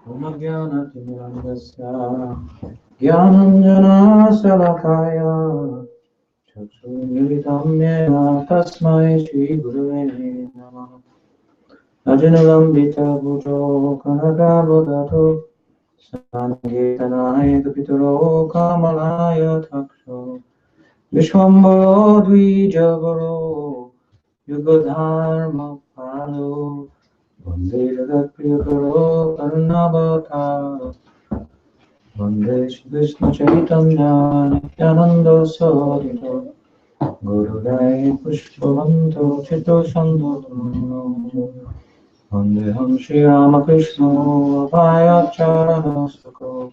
Omagyanatimirandasya Gyananjana Salakaya Chakshurmilitam Yena Tasmai Shri Gurave Namaha Ajnalambita Bhujo Kanagabhagato Sankirtanaya Kapitaro Kamalaya Taksho Vishwambaro Dvijavaro Yugadharma Palo Vande Jagat Priyakaro Karunabhata Vande Shri Krishna Chaitanya Nityananda Sarita Gurudai Pushpavanto Chito Sandhano Vandeham Shri Ramakrishna Abhayacharana Sako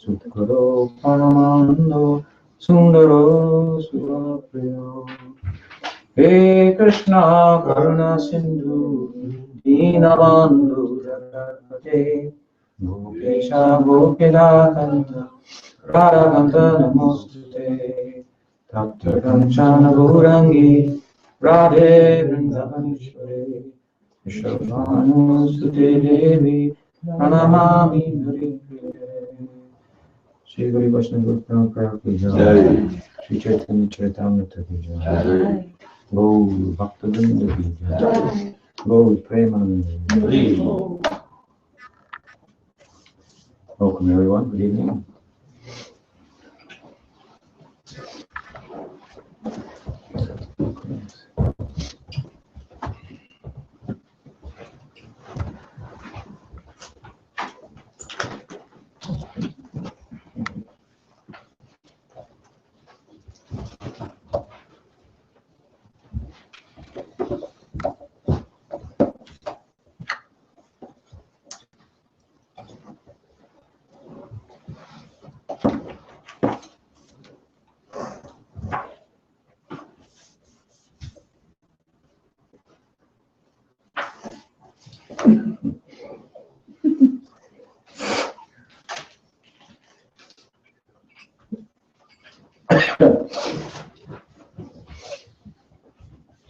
Sutkaro Paramanando Sundaro Surapriyo He Krishna Karuna Sindhu Dinabandhu Jagarpate Gopesha Gopinatanta Radhakanta Namostute Tapta Kanchana Gaurangi Radhe Vrindavaneshwari Vishwavanusute Devi Pranamami Haripriye Shri Guru Vaishnava Parampara Ki Jai Shri Chaitanya Charitamrita Ki Jai Gaur Bhaktivinoda Ki Jai Gaur Premananda Ki Jai. Welcome everyone, good evening.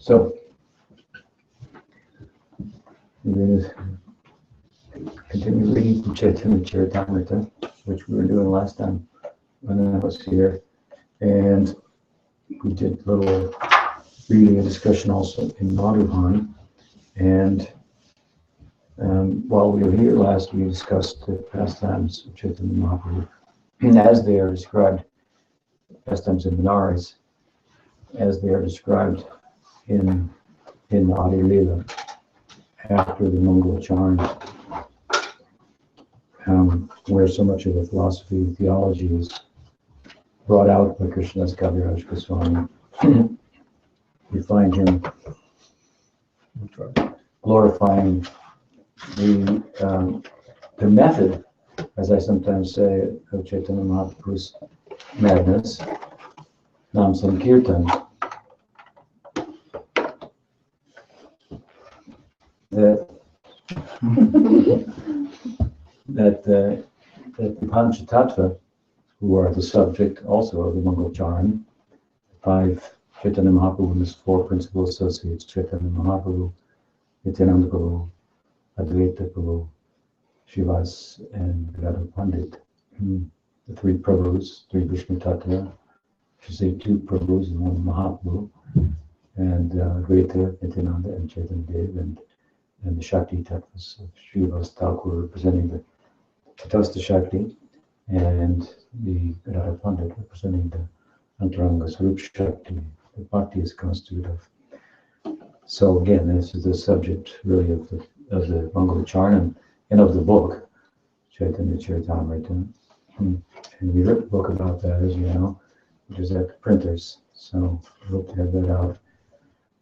So, we're going to continue reading from Chaitanya Charitamrita, which we were doing last time when I was here. And we did a little reading and discussion also in Madhuban. And while we were here last, we discussed the pastimes of Chaitanya Mahaprabhu, as they are described, pastimes in Benares, as they are described in Adi Lila, after the Mongol Charn, where so much of the philosophy and theology is brought out by Krishnadas Kaviraj Goswami. We find him glorifying the method, as I sometimes say, of Chaitanya Mahaprabhu's madness, Nam Sankirtan, that the Panchatattva, who are the subject also of the Mongol Charan, 5 Chaitanya Mahaprabhu and his 4 principal associates, Chaitanya Mahaprabhu, Nityananda Prabhu, Advaita Prabhu, Shivas, and Gadadhar Pandit. The 3 Prabhus, 3 Vishnu Tattva, I should say 2 Prabhus and 1 Mahaprabhu, and Advaita, Nityananda, and Chaitanya Dev, and the Shakti Tattvas of Srivas Thakur representing the Tatastha Shakti, and the Gadadhar Pandit representing the Antaranga Swarup Shakti, the Bhakti is constituted of. So again, this is the subject really of the Mongol Charn and of the book, Chaitanya Charitamrita. And we wrote a book about that, as you know, which is at the printers. So we hope to have that out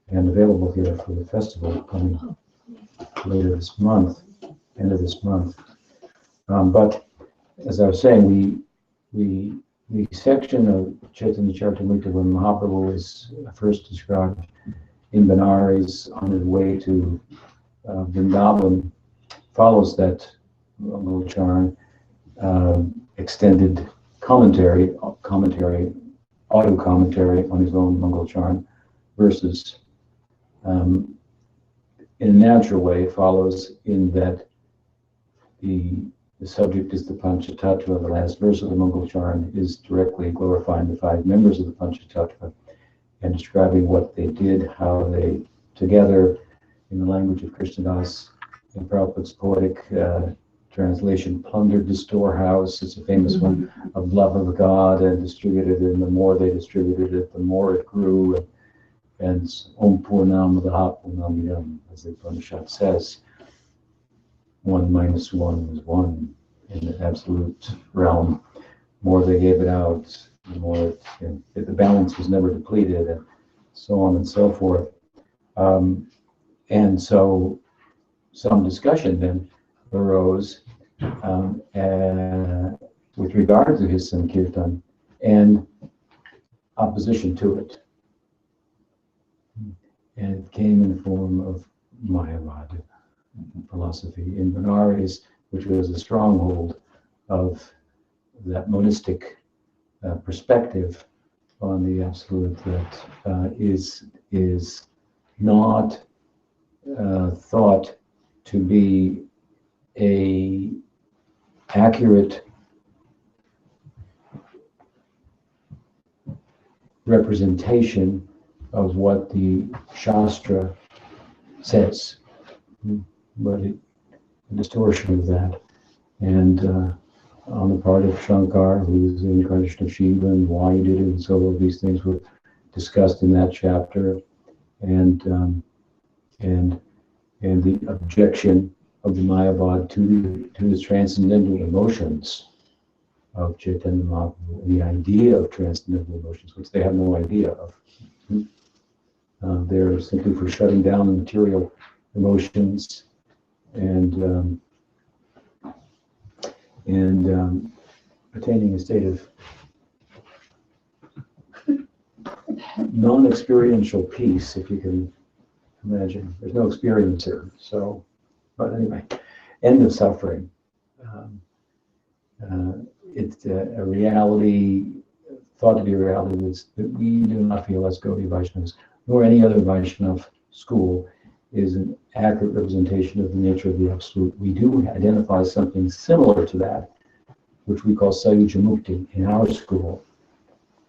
and available here for the festival coming later this month, end of this month. But as I was saying, the section of Chaitanya Charitamrita when Mahaprabhu is first described in Benares on his way to Vrindavan follows that Mongol Charn extended commentary, auto commentary on his own Mongol Charn, versus in a natural way follows in that the The subject is the Panchatattva. The last verse of the Mangalcharan is directly glorifying the 5 members of the Panchatattva and describing what they did, how they, together, in the language of Krishnadas, in Prabhupada's poetic translation, plundered the storehouse. It's a famous one, of love of God, and distributed it, and the more they distributed it, the more it grew. And Om Purnam Daha Purnamidam, as the Upanishad says, 1 minus 1 is 1 in the absolute realm. The more they gave it out, the more the balance was never depleted, and so on and so forth. And so some discussion then arose with regard to his Sankirtan and opposition to it. And it came in the form of Mayavad philosophy in Benares, which was a stronghold of that monistic perspective on the absolute that is not thought to be a accurate representation of what the Shastra says, but a distortion of that. And on the part of Shankar, who is the incarnation of Shiva, and why he did it, and so all these things were discussed in that chapter, and the objection of the Mayavad to the transcendental emotions of Chaitanya Mahaprabhu, and the idea of transcendental emotions, which they have no idea of. They're simply for shutting down the material emotions and attaining a state of non-experiential peace, if you can imagine. There's no experience here. So, but anyway, end of suffering. It's a reality, thought to be a reality that we do not feel as Gaudiya Vaishnavas, nor any other Vaishnav school, is an accurate representation of the nature of the Absolute. We do identify something similar to that, which we call Sayuja Mukti in our school,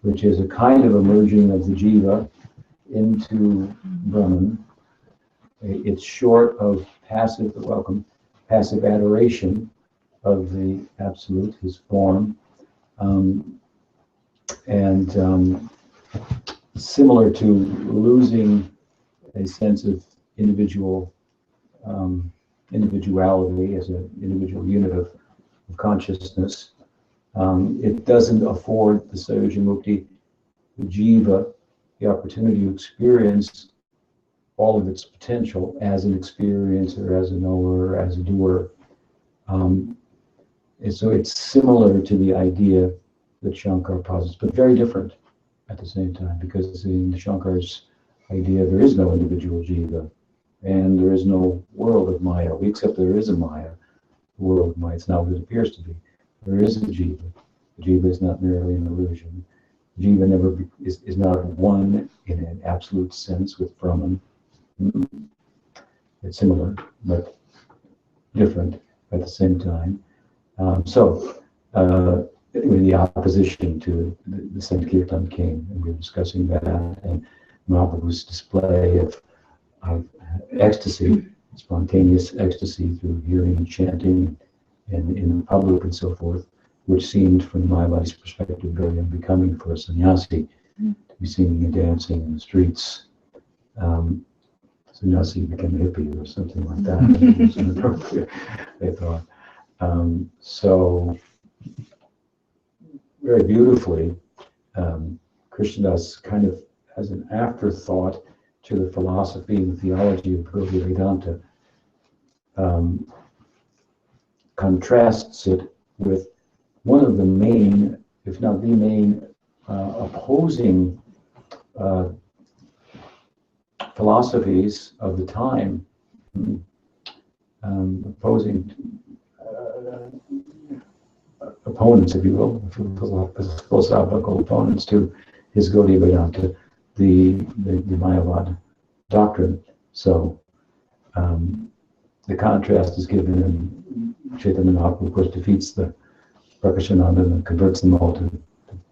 which is a kind of emerging of the Jiva into Brahman. It's short of passive adoration of the Absolute, his form, and similar to losing a sense of individuality as an individual unit of consciousness. It doesn't afford the Sayuja Mukti, the Jiva, the opportunity to experience all of its potential as an experiencer, as a knower, as a doer. And so it's similar to the idea that Shankar posits, but very different at the same time, because in Shankar's idea, there is no individual Jiva, and there is no world of Maya. We accept there is a Maya, the world of Maya. It's not what it appears to be. There is a Jiva. The Jiva is not merely an illusion. Jiva never is not one in an absolute sense with Brahman. It's similar, but different at the same time. Anyway, the opposition to the Sankirtan came, and we were discussing that, and Mahaprabhu's display of ecstasy, spontaneous ecstasy through hearing and chanting and in public and so forth, which seemed, from Mayavadi's perspective, very unbecoming for a sannyasi to be singing and dancing in the streets. Sannyasi became a hippie or something like that. It was inappropriate, they thought. So, very beautifully, Krishnadas kind of as an afterthought to the philosophy and theology of Gaudiya Vedanta, contrasts it with one of the main, if not the main, opposing philosophies of the time, opposing opponents, if you will, philosophical opponents to his Gaudiya Vedanta, the Mayavad doctrine. So the contrast is given in Chaitanya Mahaprabhu, of course, defeats the Prakashananda and converts them all to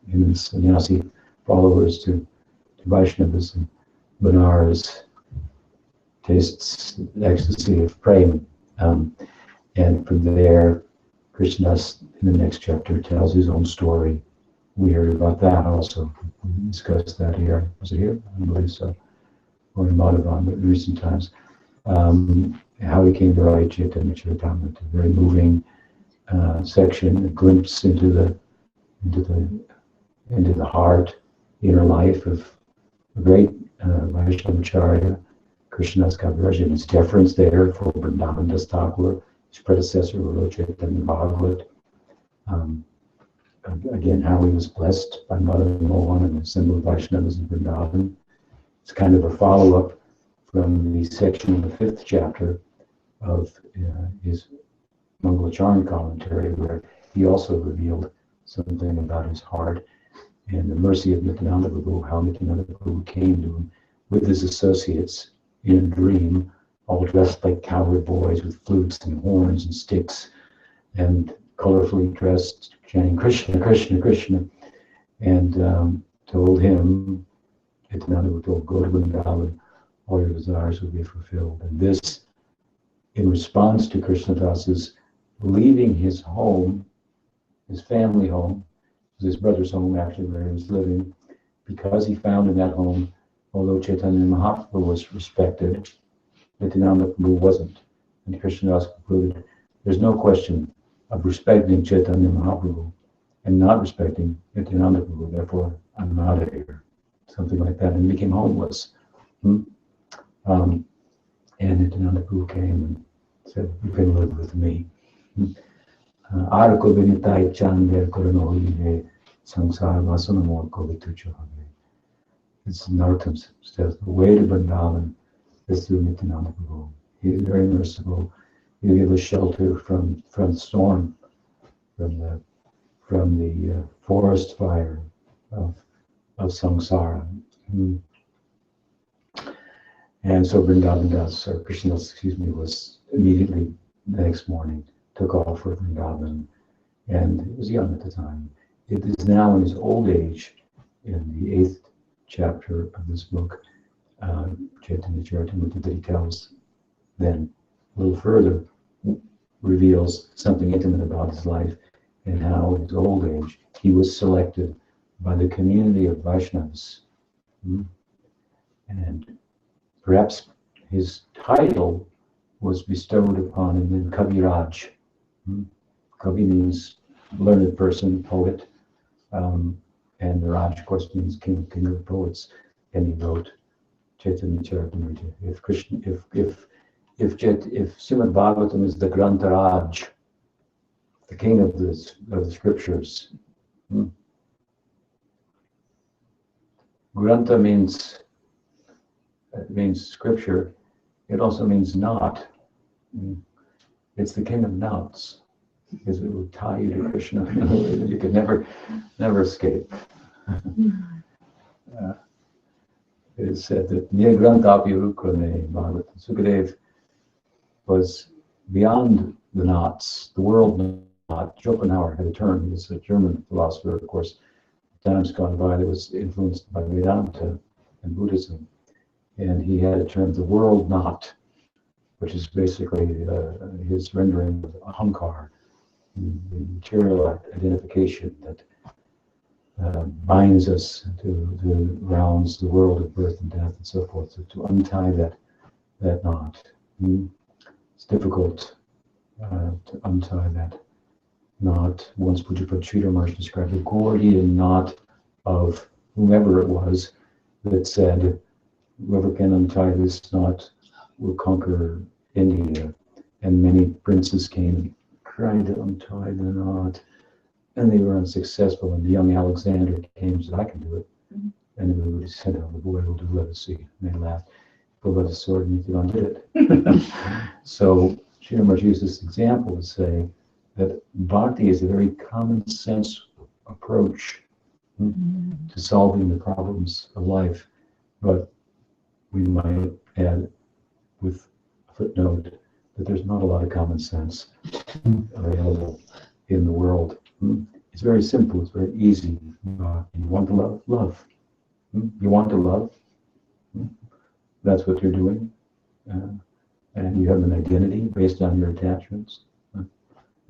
human sannyasi followers, to Vaishnavas, and Banaras tastes the ecstasy of prema. And from there, Krishnadas in the next chapter tells his own story. We heard about that also. We discussed that here. Was it here? I believe so. Or in Madhavan in recent times. How he came to write Chaitanya Charitamrita. A very moving section, a glimpse into the heart, inner life of a great Vaishnavacharya, Krishnadas Kaviraj, and his deference there for Vrindavan Das Thakur, his predecessor, who wrote Chaitanya Bhagavat. Again, how he was blessed by Mother Mohan and the assembled Vaishnavas in Vrindavan. It's kind of a follow-up from the section in the 5th chapter of his Mangalacharan commentary, where he also revealed something about his heart and the mercy of Nityananda Prabhu, how Nityananda Prabhu came to him with his associates in a dream, all dressed like cowherd boys with flutes and horns and sticks, and colorfully dressed, chanting Krishna, Krishna, Krishna, and told him, Nityananda Prabhu told, go to Vrindavan, all your desires will be fulfilled. And this, in response to Krishnadas's leaving his home, his family home, his brother's home actually where he was living, because he found in that home, although Chaitanya Mahaprabhu was respected, Nityananda Prabhu wasn't. And Krishnadas concluded, there's no question of respecting Chaitanya Mahaprabhu and not respecting Nityananda Prabhu, therefore I'm out of here. Something like that, and he became homeless. And Nityananda Prabhu came and said, you can live with me. Arko vinitai chander koronohi sangsara vasanamor kovitucho have. It's Narottam says, the way to Vrindavan is through Nityananda Prabhu. He is very merciful. He will give us shelter from the storm, from the forest fire of samsara. And so Vrindavan Das, or Krishnadas, was immediately the next morning, took off for Vrindavan, and he was young at the time. It is now in his old age, in the 8th chapter of this book, Chaitanya Charitamrita, that he tells then a little further, reveals something intimate about his life and how in his old age he was selected by the community of Vaishnavas. And perhaps his title was bestowed upon him in Kaviraj. Kavi means learned person, poet, and Raj, of course, means king of poets. And he wrote Chaitanya Charitamrita. If Srimad Bhagavatam is the Grantha Raj, the king of the scriptures, Grantha means scripture. It also means knot. It's the king of knots, because it will tie you to Krishna in a way that you could never escape. It is said that Sukadev was beyond the knots, the world knot. Schopenhauer had a term. He was a German philosopher, of course, times gone by, that was influenced by Vedanta and Buddhism. And he had a term, the world knot, which is basically his rendering of ahankar, the material identification that binds us to the realms, the world of birth and death and so forth. So to untie that knot. It's difficult to untie that knot. Once Pujapad Sridhar Maharaj described the Gordian knot of whomever it was that said, whoever can untie this knot will conquer India. And many princes came trying to untie the knot, and they were unsuccessful. And the young Alexander came and said, I can do it. And everybody said, oh, the boy will do, let us see. And they laughed. Pulled out a sword and he undid it. So Sridhar Maharaj used this example to say that bhakti is a very common sense approach to solving the problems of life. But we might add, with a footnote, that there's not a lot of common sense available in the world. It's very simple. It's very easy. You want to love, love. You want to love. That's what you're doing. And you have an identity based on your attachments.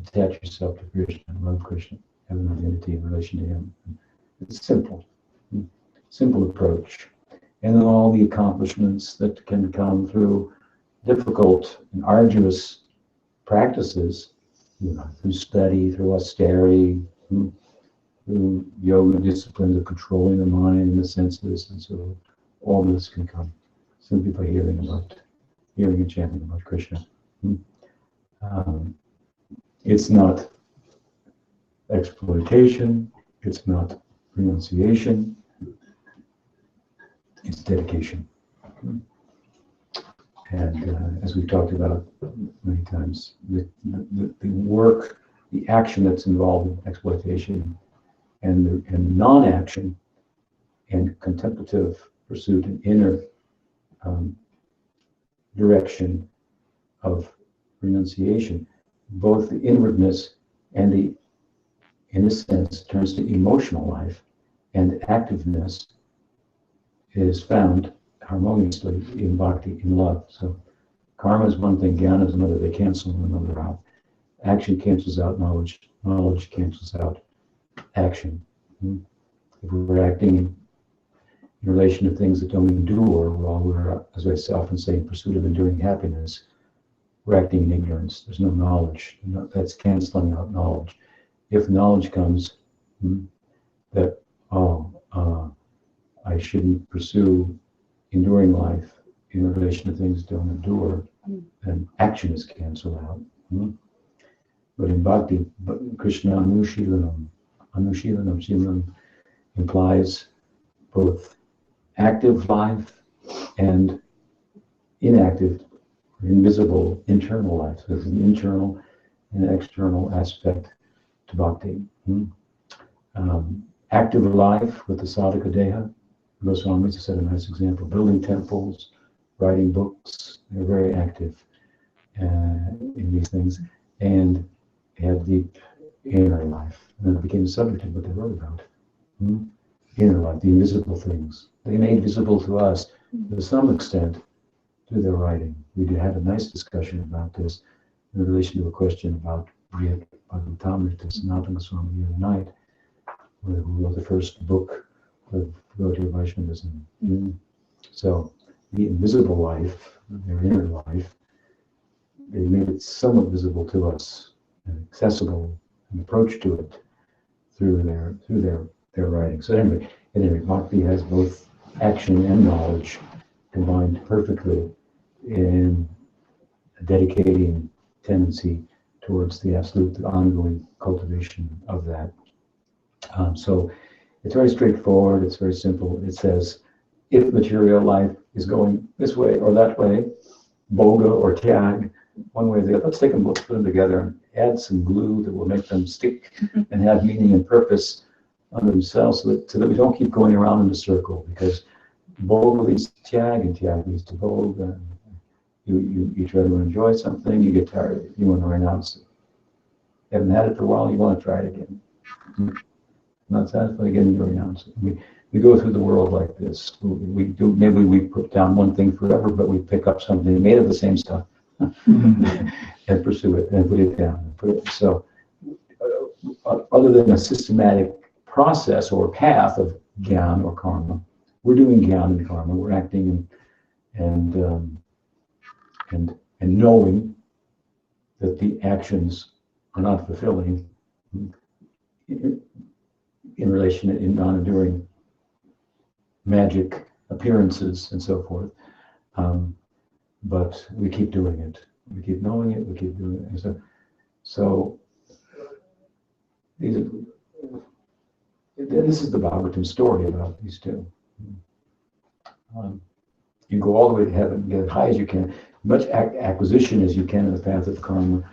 Attach yourself to Krishna, love Krishna, have an identity in relation to him. It's simple. Simple approach. And then all the accomplishments that can come through difficult and arduous practices, through study, through austerity, through yoga disciplines of controlling the mind and the senses, and so all this can come simply by hearing and chanting about Krishna. It's not exploitation, it's not renunciation, it's dedication. And as we've talked about many times, the work, the action that's involved in exploitation and non-action and contemplative pursuit and inner direction of renunciation, both the inwardness and the, in a sense, turns to emotional life, and activeness is found harmoniously in bhakti, in love. So karma is one thing, jnana is another. They cancel one another out. Action cancels out knowledge. Knowledge cancels out action. If we're acting in relation to things that don't endure, while we're, as I often say, in pursuit of enduring happiness, we're acting in ignorance. There's no knowledge. That's canceling out knowledge. If knowledge comes that, I shouldn't pursue enduring life in relation to things that don't endure, then action is canceled out. But in bhakti, Krishna Anushilanam Shilanam implies both active life and inactive, invisible internal life. So there's an internal and external aspect to bhakti. Active life with the sadhaka deha. Goswami set a nice example. Building temples, writing books. They're very active in these things, and had deep inner life. And it became the subject of what they wrote about. Inner life, the invisible things. They made visible to us, to some extent, through their writing. We had a nice discussion about this in relation to a question about Briyat Bhagavatamrita, Sanatana Goswami the other night, who wrote the first book of Gaudiya Vaishnavism. So the invisible life, their inner life, they made it somewhat visible to us, and accessible, an approach to it through their writing. So anyway, bhakti has both action and knowledge combined perfectly in a dedicating tendency towards the absolute, the ongoing cultivation of that. So it's very straightforward, it's very simple. It says, if material life is going this way or that way, bhoga or tyag, one way or the other, let's take them both, put them together, and add some glue that will make them stick and have meaning and purpose unto themselves, so that we don't keep going around in a circle, because bhoga leads to tyag and tyag leads to bhoga. You try to enjoy something, you get tired of it, you want to renounce it. You haven't had it for a while, you want to try it again. Not satisfied again, you renounce it. We go through the world like this. Maybe we put down one thing forever, but we pick up something made of the same stuff and pursue it and put it down. So other than a systematic process or path of jnana or karma, we're doing jnana and karma. We're acting and knowing that the actions are not fulfilling in relation in non-enduring magic appearances and so forth. But we keep doing it. We keep knowing it. We keep doing it. So this is the Bhagavatam story about these two. You go all the way to heaven, get as high as you can, much acquisition as you can in the path of karma,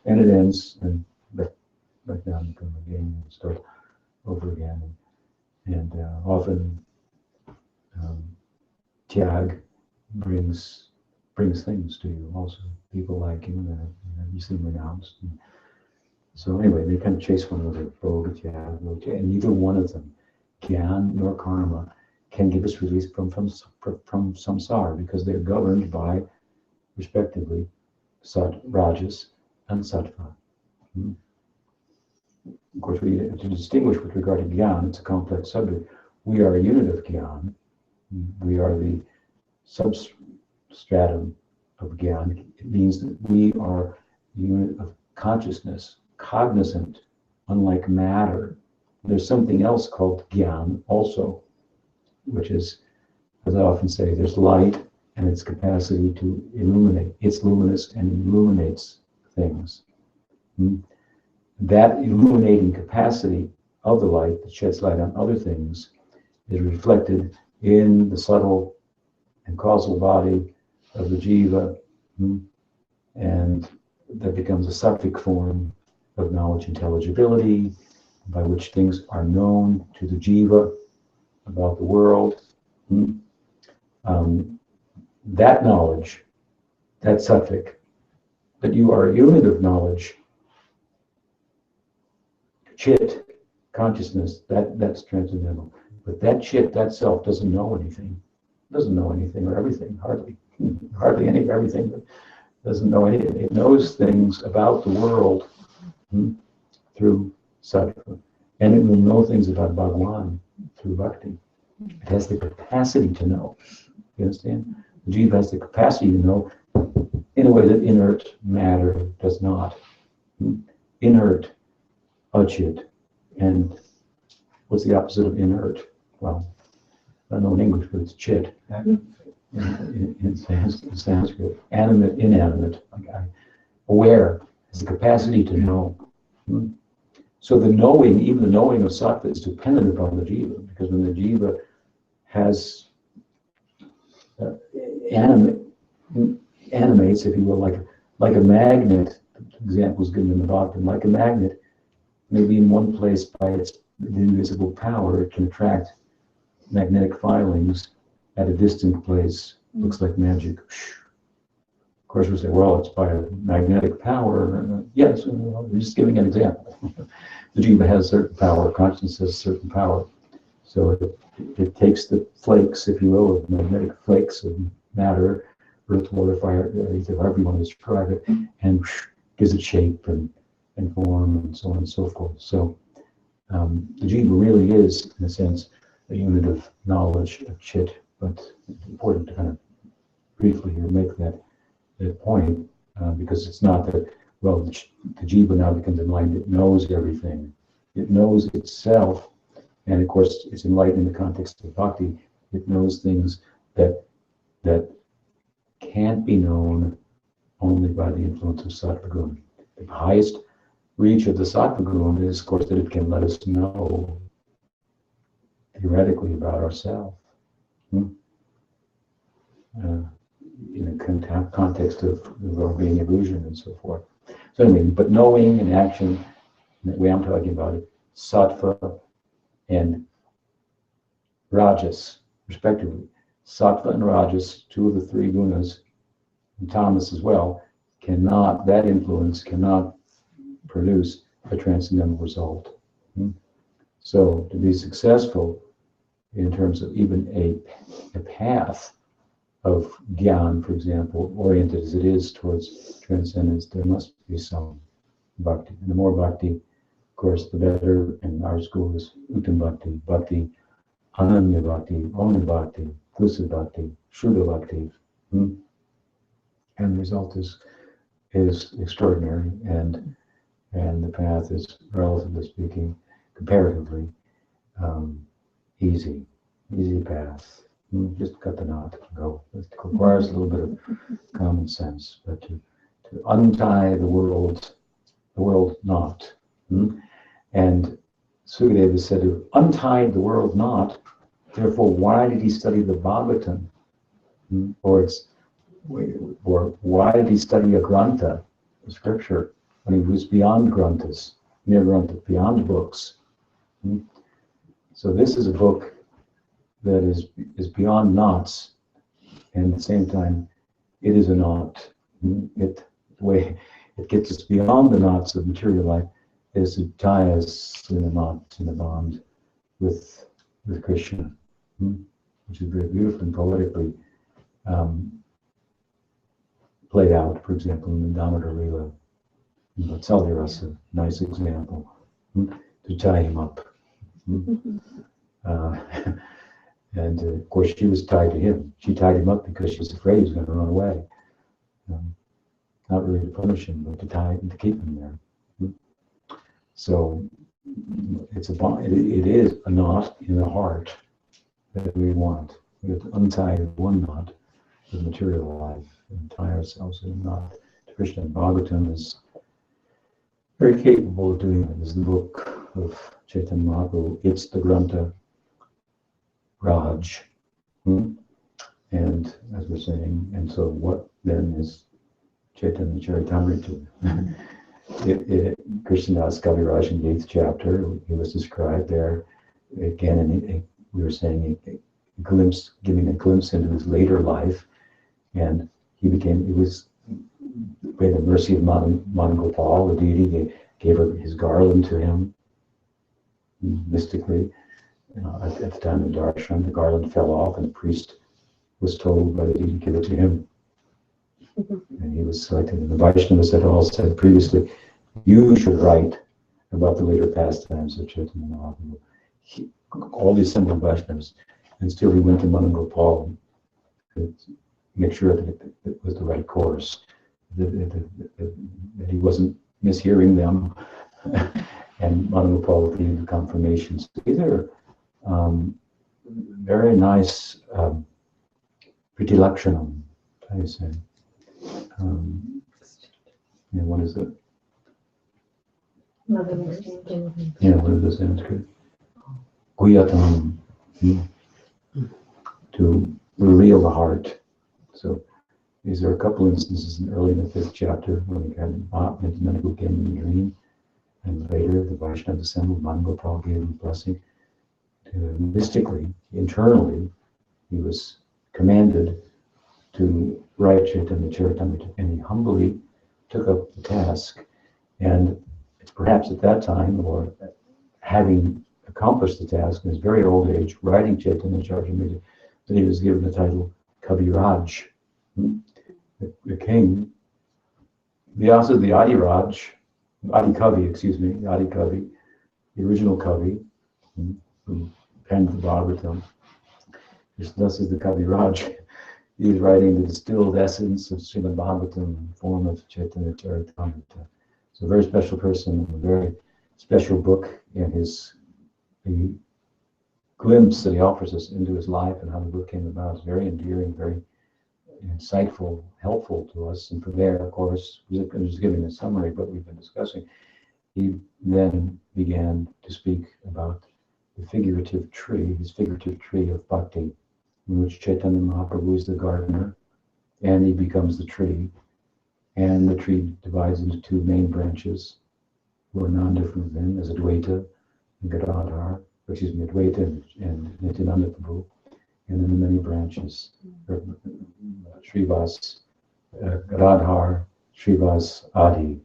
and it ends, and back down you come again and start over again. And often tyag brings brings things to you also. People like you that you seem renounced. And so anyway, they kind of chase one another, and neither one of them, Gyan nor Karma, can give us release from samsara, because they're governed by, respectively, Rajas and Sattva. Of course, to distinguish with regard to Gyan, it's a complex subject. We are a unit of Gyan. We are the substratum of Gyan. It means that we are a unit of consciousness, cognizant, unlike matter. There's something else called Gyan also, which is, as I often say, there's light and its capacity to illuminate. It's luminous and illuminates things. That illuminating capacity of the light that sheds light on other things is reflected in the subtle and causal body of the jiva, and that becomes a sattvic form of knowledge intelligibility, by which things are known to the jiva about the world. That knowledge, that sattvic, that you are a unit of knowledge, chit, consciousness, that's transcendental. But that chit, that self, doesn't know anything. Doesn't know anything or everything, hardly. Hardly any of everything, but doesn't know anything. It knows things about the world through sattva. And it will know things about Bhagwan through bhakti. It has the capacity to know. You understand? The jiva has the capacity to know in a way that inert matter does not. Inert, achit. And what's the opposite of inert? Well, I don't know in English, but it's chit. In Sanskrit. Animate, inanimate. Aware has the capacity to know. So the knowing, even the knowing of sattva, is dependent upon the jiva, because when the jiva has animates, if you will, like a magnet. Examples given in the Bhagavatam, like a magnet, maybe in one place by its invisible power, it can attract magnetic filings at a distant place. Looks like magic. Of course, we say, well, it's by a magnetic power. Yes, we're just giving an example. The jiva has certain power, consciousness has certain power. So it takes the flakes, if you will, of magnetic flakes of matter, earth, water, fire, however you want to describe it, and gives it shape and form and so on and so forth. So the jiva really is, in a sense, a unit of knowledge, of chit, but it's important to kind of briefly here make that point, because it's not that, well, the jiva now becomes enlightened, it knows everything. It knows itself, and of course it's enlightened in the context of bhakti. It knows things that can't be known only by the influence of sattva guna. The highest reach of the sattva guna is, of course, that it can let us know theoretically about ourselves. In a context of our being illusion and so forth. So anyway, but knowing and action, the way I'm talking about it, sattva and rajas, respectively. Sattva and rajas, two of the three gunas, and tamas as well, that influence cannot produce a transcendental result. So to be successful in terms of even a path of Gyan, for example, oriented as it is towards transcendence, there must be some bhakti. And the more bhakti, of course, the better. And our school is Uttam Bhakti, Bhakti, Ananya Bhakti, Omni Bhakti, Klusa Bhakti, Shuddha Bhakti. And the result is extraordinary, and the path is, relatively speaking, comparatively easy path. Just cut the knot and go. It requires a little bit of common sense, but to untie the world knot. And Sukadeva said to untie the world knot, therefore why did he study the Bhagavatam? Or why did he study a grantha, a scripture, when he was beyond granthas, near grantha, beyond books? So this is a book that is beyond knots, and at the same time it is a knot. The way it gets us beyond the knots of material life is to tie us in a knot, in a bond with Krishna, which is very beautiful and poetically played out, for example, in the Damodar Leela. Vatsalya Rasa, nice example, to tie him up. And of course, she was tied to him. She tied him up because she was afraid he was going to run away. Not really to punish him, but to tie him, to keep him there. So it's a bond. It is a knot in the heart that we want. We have to untie one knot, the material life, and tie ourselves in a knot. Krishna Bhagavatam is very capable of doing it. This is the book of Chaitanya Mahaprabhu. It's the Grantha Raj. And as we're saying, and so what then is Chaitanya Charitamrita? Krishnadas Kaviraj in the 8th chapter, he was described there again, and we were saying a glimpse, giving a glimpse into his later life, and it was by the mercy of Madan Gopal, the deity, gave his garland to him mystically. At the time of darshan, the garland fell off, and the priest was told by the deity to give it to him. And he was selected. And the Vaishnavas had all said previously, you should write about the later pastimes of Chaitanya Mahaprabhu. All the assembled Vaishnavas. And still he went to Madan Gopal to make sure that it was the right course, that he wasn't mishearing them. And Madan Gopal gave the confirmations. These are very nice pretty lakshanam, how do you say? What is it? Yeah, what is the Sanskrit? Guyatam. To reveal the heart. So these are a couple instances early in the 5th chapter when he had Mahatma came in the dream, and later the Vaishnava assembled, Madan Gopal gave him blessing. Mystically, internally, he was commanded to write Chaitanya Charitamrita, and he humbly took up the task. And it's perhaps at that time, or having accomplished the task in his very old age, writing Chaitanya Charitamrita, that he was given the title Kaviraj, the king. Vyasa, the Adi Kavi, the original Kavi, who penned the Bhagavatam. Thus is the Kaviraj. He is writing the distilled essence of Srimad Bhagavatam in the form of Chaitanya Charitamrita. It's a very special person, a very special book, and the glimpse that he offers us into his life and how the book came about is very endearing, very insightful, helpful to us. And from there, of course, I'm just giving a summary of what we've been discussing. He then began to speak about the figurative tree, his figurative tree of bhakti, in which Chaitanya Mahaprabhu is the gardener, and he becomes the tree. And the tree divides into 2 main branches, who are non-different than as Advaita and Gadadhar, Advaita and Nityananda Prabhu, and then the many branches, Srivas, Gadadhar, Srivas, Adi,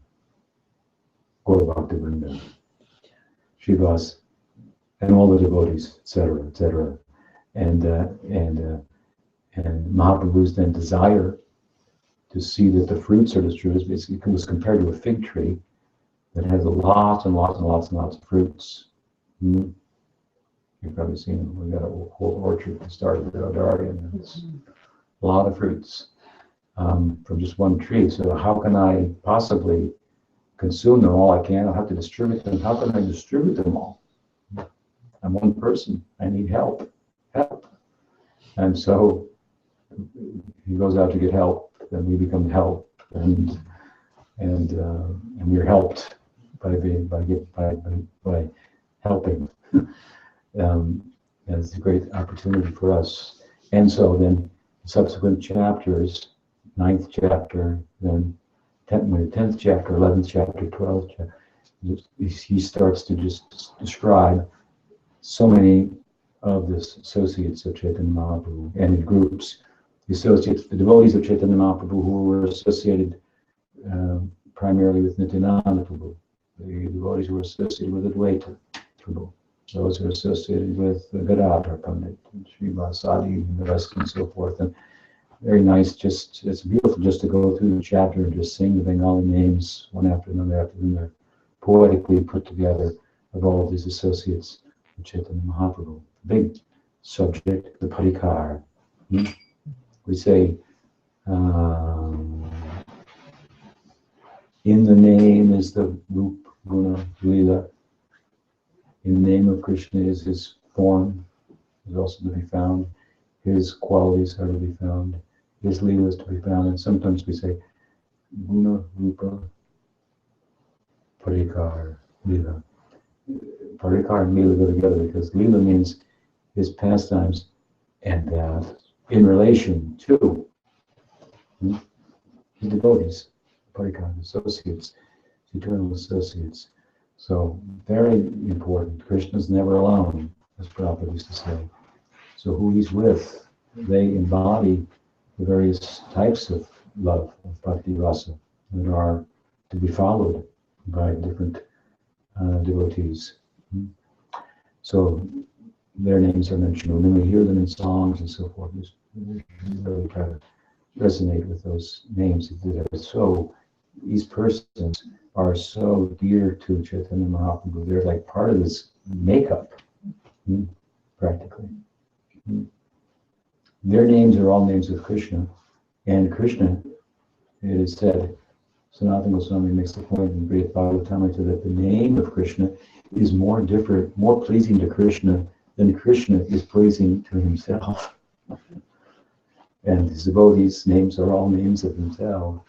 Gaura Bhakti Vrinda, Srivas, and all the devotees, etc., etc. And Mahaprabhu's then desire to see that the fruits are distributed. It was compared to a fig tree that has lots and lots and lots and lots of fruits. You've probably seen them. We've got a whole orchard that started with Odari, and it's a lot of fruits from just one tree. So how can I possibly consume them all? I can't. I'll have to distribute them. How can I distribute them all? I'm one person. I need help. And so he goes out to get help, and we become help, and we're helped by helping. That's a great opportunity for us. And so then subsequent chapters, 9th chapter, then 10th chapter, 11th chapter, 12th chapter, he starts to just describe so many of the associates of Chaitanya Mahaprabhu, and in groups, The associates, the devotees of Chaitanya Mahaprabhu who were associated primarily with Nityananda Prabhu, the devotees who were associated with Advaita Prabhu, those who are associated with Gadadhar Pandit, and Srivasadi, and the rest, and so forth. And very nice, just it's beautiful just to go through the chapter and just sing the Bengali names one after another. They're poetically put together of all of these associates of Chaitanya Mahaprabhu. Big subject, the parikar. We say, in the name is the Rup, Guna, Lila. In the name of Krishna is his form, is also to be found. His qualities are to be found. His Lila is to be found. And sometimes we say, Guna, Rupa, Parikar, Lila. Parikar and Lila go together because Lila means his pastimes and that in relation to his devotees, Parikar, associates, eternal associates. So very important. Krishna's never alone, as Prabhupada used to say. So who he's with, they embody the various types of love, of bhakti rasa, that are to be followed by different devotees. So their names are mentioned, and then we hear them in songs and so forth. We really try to resonate with those names. So these persons are so dear to Chaitanya Mahaprabhu. They're like part of his makeup, practically. Their names are all names of Krishna, and Krishna, it is said, Sanatana Swami makes the point in Brihad Bhagavatamrita that the name of Krishna is more different, more pleasing to Krishna than Krishna is pleasing to himself. And his devotees' names are all names of himself.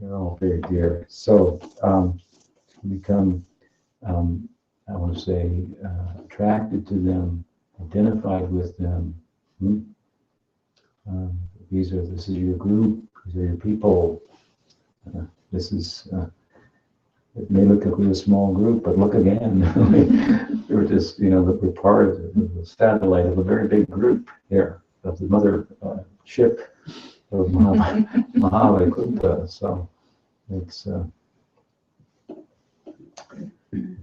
They're all very dear. So become, I want to say, attracted to them, identified with them. This is your group. These are your people. This is. It may look like we're a small group, but look again. We're just, we're part of the satellite of a very big group here, of the mother ship of Mahavaikuntha. So it's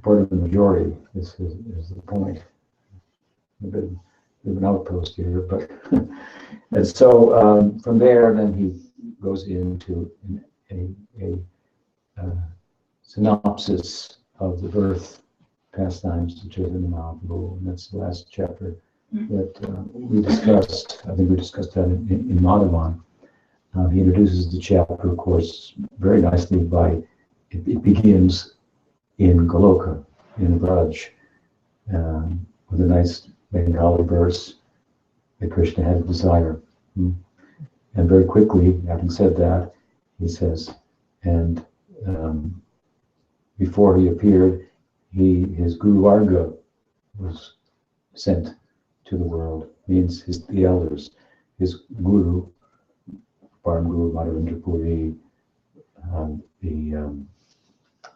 part of the majority is the point. A bit of an outpost here, but and so from there, then he goes into a synopsis of the birth pastimes of Chaitanya Mahaprabhu, and that's the last chapter that we discussed. I think we discussed that in Madhavan. He introduces the chapter, of course, very nicely by, it begins in Goloka, in Vraj, with a nice Bengali verse that Krishna had a desire. And very quickly, having said that, he says, and before he appeared, his Guru Varga was sent to the world, means the elders. His Guru, Param Guru Madhavendra Puri, the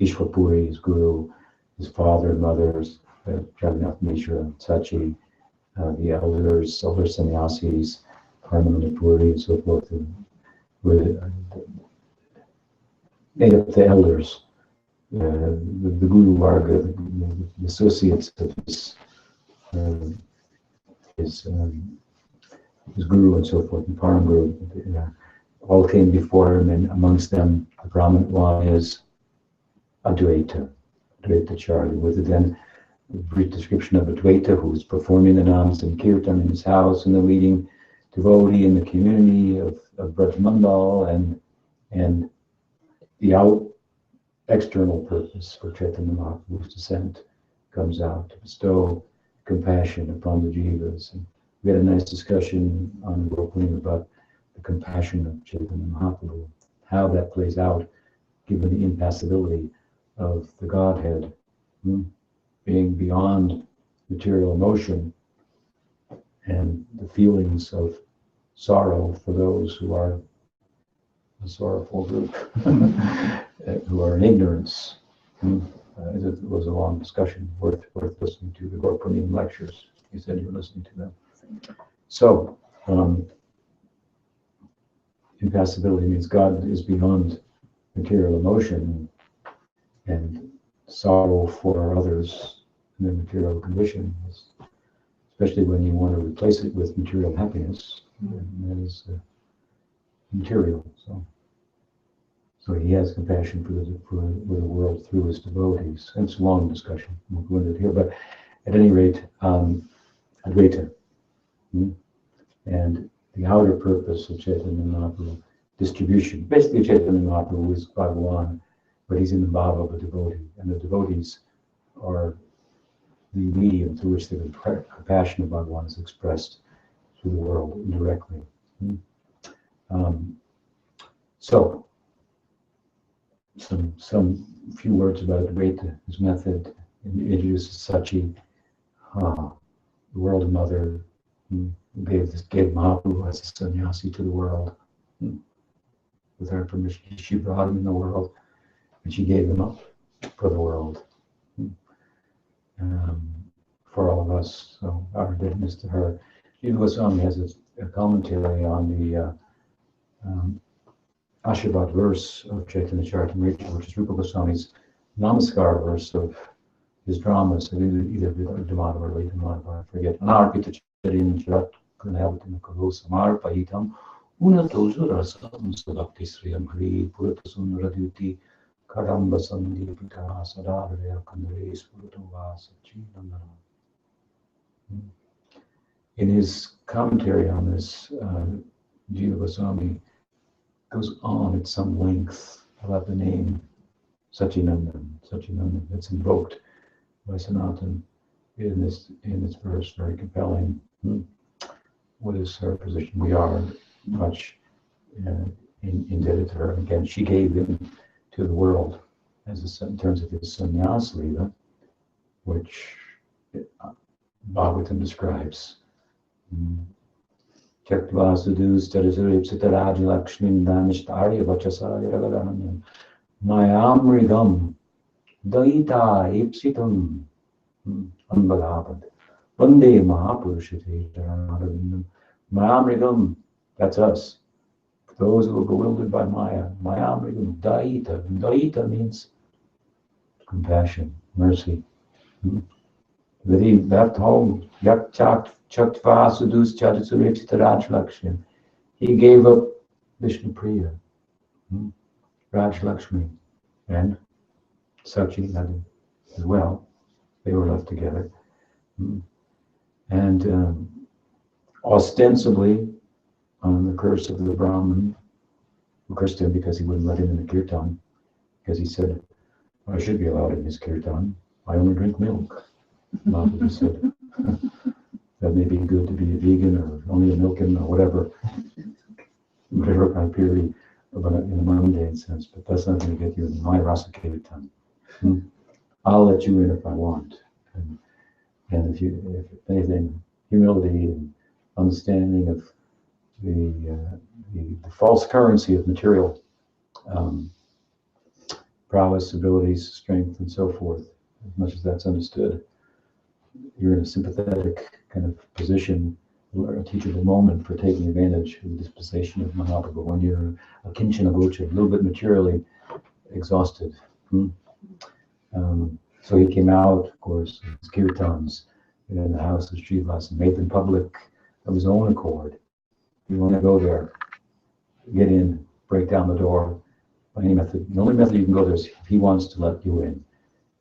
Ishwar Puri, his Guru, his father and mothers, Jagannath Mishra, Sachi, the elders, elder sannyasis, Paramananda Puri, and so forth, made up the elders. The Guru Varga, the associates of his Guru and so forth, and Param Guru, all came before him, and amongst them, the prominent one is Advaita Charya, with it then a brief description of Advaita, who is performing the Namas and Kirtan in his house, and the leading devotee in the community of Brajmandal, and the external purpose for Chaitanya Mahaprabhu's descent comes out to bestow compassion upon the jivas. And we had a nice discussion on the opening about the compassion of Chaitanya Mahaprabhu, how that plays out given the impassibility of the Godhead, being beyond material emotion and the feelings of sorrow for those who are a sorrowful group, who are in ignorance. It was a long discussion, worth listening to. The Gaur Purnima lectures, you said you were listening to them. So, impassibility means God is beyond material emotion and sorrow for others in their material condition, especially when you want to replace it with material happiness. And that is material. So he has compassion for the world through his devotees. And it's a long discussion. We'll go into it here, but at any rate, Advaita. And the outer purpose of Chaitanya Mahaprabhu, distribution. Basically, Chaitanya Mahaprabhu is Bhagavan, but he's in the bhava of a devotee. And the devotees are the medium through which the compassion of Bhagavan is expressed to the world indirectly. So, some few words about Advaita, his method. Introduces Sachi, the world mother, who gave Mahaprabhu as a sannyasi to the world. With her permission, she brought him in the world, and she gave him up for the world, for all of us. So our indebtedness to her. Jiva Swami has a commentary on the Ashirvad verse of Chaitanya Charitamrita, which is Rupa Goswami's Namaskar verse of his dramas, either Vidamada or Vidamada, I forget. Anarpita Charin Jarat Kunavatina Kuru Samarpayitam Unatozu Rasam Sadakti Sriyam Hari Puratasun Radyuti Karamba Sandipita Sadarya Kandare Spurutava Sachi. In his commentary on this, Jiva Goswami goes on at some length about the name Sachinandan. That's invoked by Sanatan in this verse, very compelling. What is her position? We are much indebted to her. And again, she gave him to the world in terms of his sannyas lila, which Bhagavatam describes. Tyaktva sudus tarasuripsitaraj lakshmin danishtari vachasaya ragadanam mayamrigam daita ipsitam anbadavad vande mahapurushate jaranadavindam mayamrigam, that's us. Those who are bewildered by Maya, mayamrigam daita. Daita means compassion, mercy. That he left home, yaktva sudus tarasuripsitaraj lakshmin. He gave up Vishnupriya, Raj Lakshmi, and Sachi as well. They were left together. And ostensibly, on the curse of the Brahmin, who cursed him because he wouldn't let him in the kirtan, because he said, I should be allowed in his kirtan. I only drink milk. Mahaprabhu said, that may be good to be a vegan or only a milkin or whatever kind of purity in a mundane sense, but that's not going to get you in my rasa kirtan. I'll let you in if I want. And if anything, humility and understanding of the false currency of material prowess, abilities, strength, and so forth, as much as that's understood, you're in a sympathetic kind of position, a teachable moment for taking advantage of the dispensation of Mahaprabhu when you're a kinchana gocha, a little bit materially exhausted. So he came out, of course, his kirtans in the house of Srivas and made them public of his own accord. You want to go there, get in, break down the door by any method. The only method you can go there is if he wants to let you in.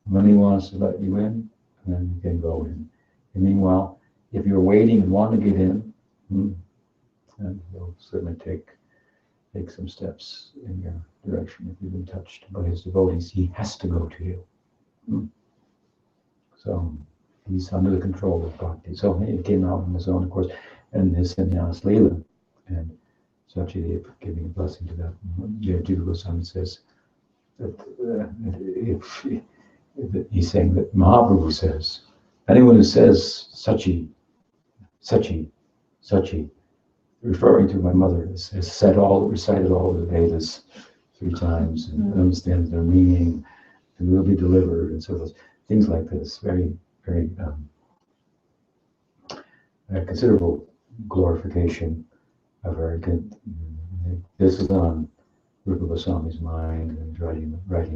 When he wants to let you in, then you can go in. And meanwhile, if you're waiting and want to get in, then he'll certainly take some steps in your direction. If you've been touched by his devotees, he has to go to you. So he's under the control of bhakti. So he came out on his own, of course, and his sannyas lila, and Sachidev giving a blessing to that. Jiva Goswami says that he's saying that Mahaprabhu says, anyone who says Sachi, Sachi, Sachi, referring to my mother, has recited all the Vedas 3 times and understands their meaning and will be delivered, and so those things like this, very, very considerable glorification of her, This is on Rupa Goswami's mind, and writing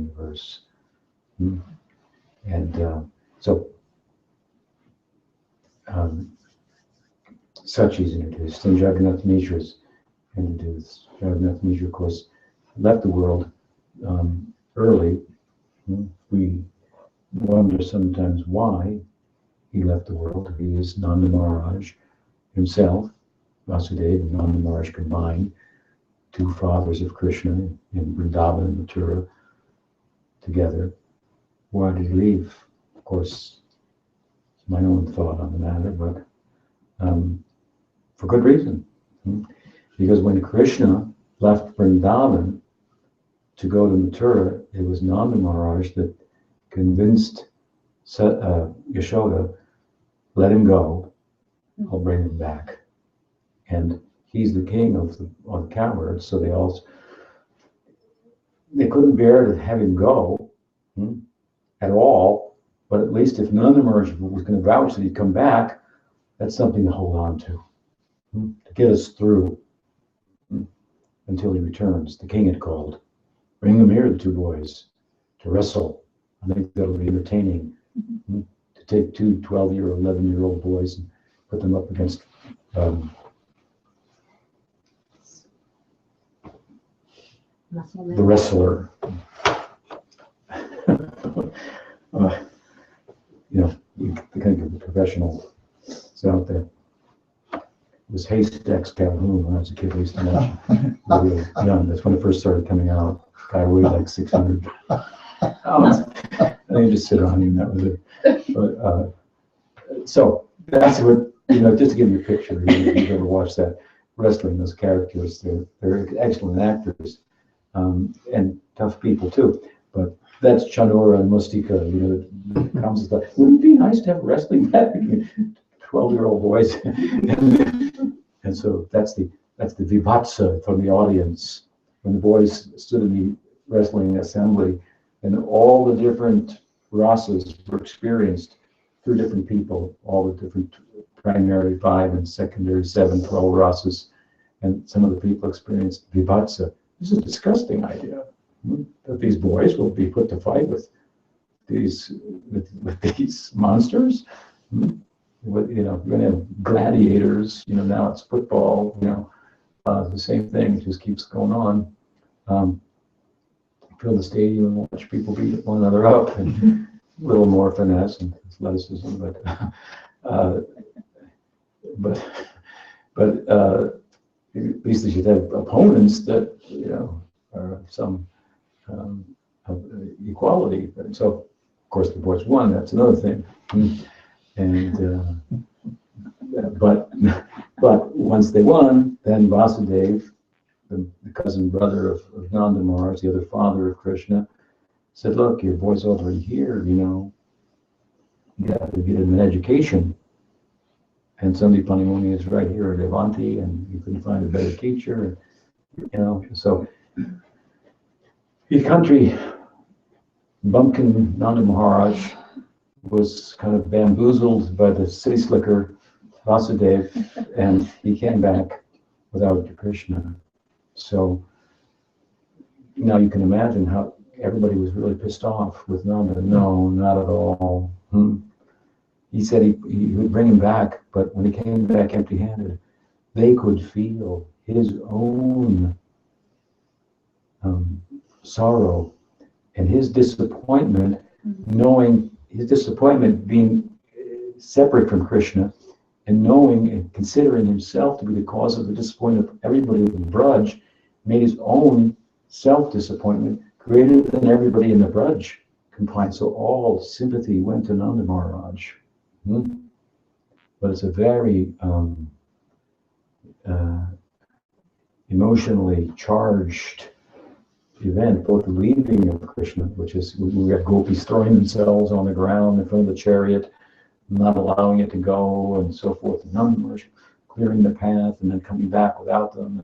the verse. And so Sachi's introduced, and Jagannath Mishra is introduced. Jagannath Mishra, of course, left the world early. We wonder sometimes why he left the world. He is Nanda Maharaj himself, Vasudeva and Nanda Maharaj combined, two fathers of Krishna in Vrindavan and Mathura together. Why did he leave? Of course, it's my own thought on the matter, but for good reason. Because when Krishna left Vrindavan to go to Mathura, it was Nanda Maharaj that convinced Yashoda, let him go, I'll bring him back. And he's the king of the cowards, so they couldn't bear to have him go at all, but at least if Nanda Maharaj was going to vouch that he'd come back, that's something to hold on to get us through until he returns. The king had called. Bring them here, the two boys, to wrestle. I think that'll be entertaining. To take two 12-year-old, 11-year-old boys and put them up against the wrestler. The kind of professional is out there. It was Haystacks Calhoun when I was a kid. I used to mention really young. That's when it first started coming out. Guy weighed like 600 pounds. And they just sit on him. That was it. But so that's what, just to give you a picture. You've ever watched that wrestling? Those characters, they're excellent actors and tough people too. But that's Chandora and Mustika. That comes and stuff. Wouldn't it be nice to have wrestling back? 12-year-old boys, and so that's the vibhatsa from the audience when the boys stood in the wrestling assembly, and all the different rasas were experienced through different people, all the different primary 5 and secondary 7, 12 rasas, and some of the people experienced vibhatsa. This is a disgusting idea that these boys will be put to fight with these monsters. You're going to have gladiators, now it's football, the same thing, it just keeps going on. Fill the stadium and watch people beat one another up, and a little more finesse and athleticism, but at least they should have opponents that, are some equality. So, of course, the boys won, that's another thing. And but once they won, then Vasudeva, the cousin brother of Nanda Maharaj, the other father of Krishna, said, "Look, your boy's already here. You have to get him an education. And Sandhi Panimuni is right here at Avanti, and you couldn't find a better teacher. So the country, Bumpkin Nanda Maharaj was kind of bamboozled by the city slicker Vasudeva, and he came back without Krishna. So now you can imagine how everybody was really pissed off with Nanda. No, not at all. He said he would bring him back, but when he came back empty-handed, they could feel his own sorrow and his disappointment, knowing his disappointment being separate from Krishna, and knowing and considering himself to be the cause of the disappointment of everybody in Braj, made his own self-disappointment greater than everybody in the Braj combined. So all sympathy went to Nanda Maharaj. But it's a very emotionally charged event, both the leaving of Krishna, which is we have gopis throwing themselves on the ground in front of the chariot, not allowing it to go, and so forth, and Nanda Maharaj clearing the path and then coming back without them,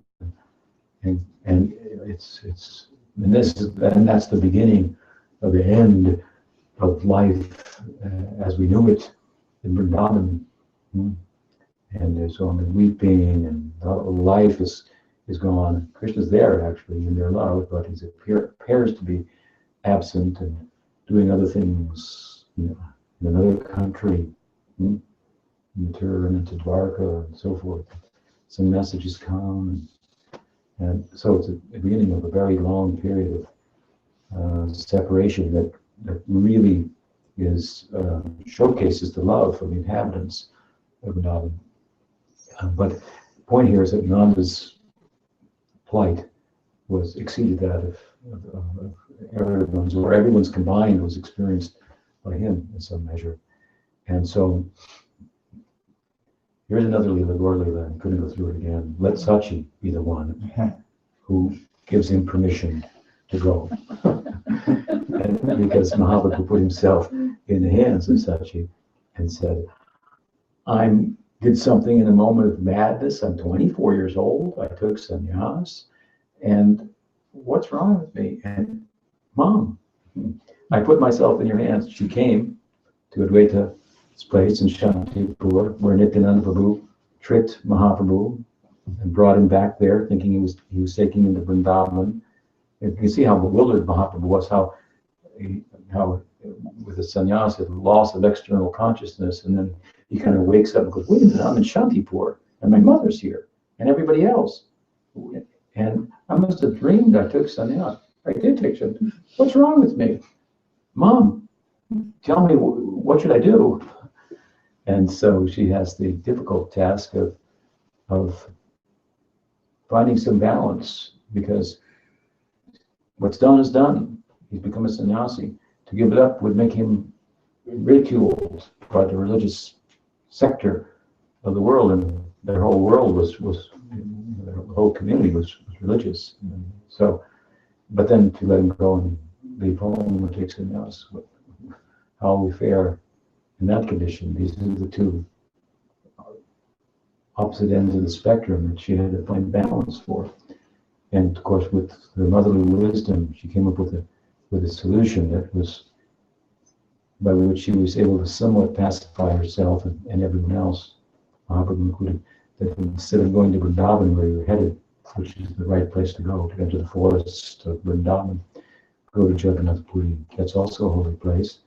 and that's the beginning of the end of life as we knew it in Vrindavan. And there's only weeping, and life is is gone. Krishna's there actually in their love, but he appears to be absent and doing other things, in another country, in Mathura and into Dwarka and so forth. Some messages come, and so it's the beginning of a very long period of separation that really is showcases the love of the inhabitants of Vrindavan. But the point here is that Nanda's plight was exceeded that of everyone's, or everyone's combined was experienced by him in some measure. And so here's another Leela, Gaur Leela, I couldn't go through it again. Let Sachi be the one who gives him permission to go. And because Mahaprabhu put himself in the hands of Sachi and said, I did something in a moment of madness. I'm 24 years old. I took sannyas. And what's wrong with me? And Mom, I put myself in your hands. She came to Advaita's place in Shantipur, where Nityananda Prabhu tricked Mahaprabhu and brought him back there, thinking he was taking him to Vrindavan. And you can see how bewildered Mahaprabhu was, how with the sannyas, the loss of external consciousness, and then he kind of wakes up and goes, wait a minute, I'm in Shantipur, and my mother's here, and everybody else. And I must have dreamed I took sannyas. I did take sannyas. What's wrong with me? Mom, tell me, what should I do? And so she has the difficult task of finding some balance, because what's done is done. He's become a sannyasi. To give it up would make him ridiculed by the religious sector of the world, and their whole world was their whole community was religious. So, but then to let him go and leave home and take sannyas, how we fare in that condition? These are the two opposite ends of the spectrum that she had to find balance for. And of course, with her motherly wisdom, she came up with a solution that was by which she was able to somewhat pacify herself and everyone else, Mahaprabhu included, that instead of going to Vrindavan where you're headed, which is the right place to go, to enter the forest of Vrindavan, go to Jagannath Puri. That's also a holy place,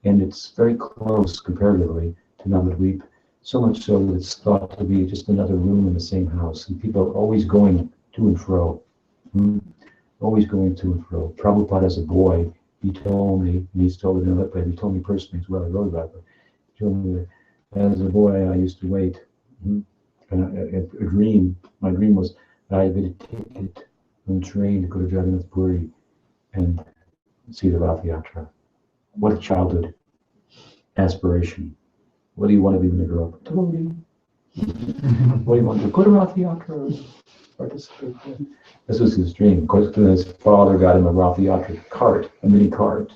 and it's very close comparatively to Navadvip, so much so that it's thought to be just another room in the same house, and people are always going to and fro. Always going to and fro. Prabhupada as a boy, he told me, and he's told another place, he told me personally as well, I wrote about it, he told me that as a boy I used to wait, and a dream, my dream was that I had been a ticket on the train to go to Jagannath Puri and see the Rath Yatra. What a childhood aspiration. What do you want to be when you grow up? Devotee. What do you want to do? Go to Rath Yatra. Participate. This was his dream. Of course, his father got him a Rath Yatra cart, a mini cart.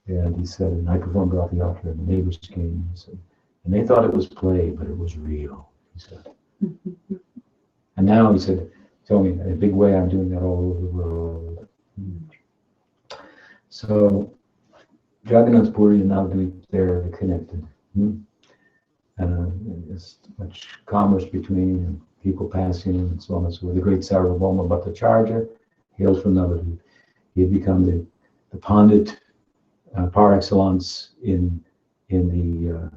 And he said, and I performed Rath Yatra, and the neighbors came, and they thought it was play, but it was real, he said. And now, he said, tell me, in a big way, I'm doing that all over the world. So, Jagannath Puri and Navadvip, they're connected. And there's much commerce between and people passing and so on and so forth. The great Sarvabhauma Bhattacharya hails from Navadvip. He had become the Pandit par excellence in the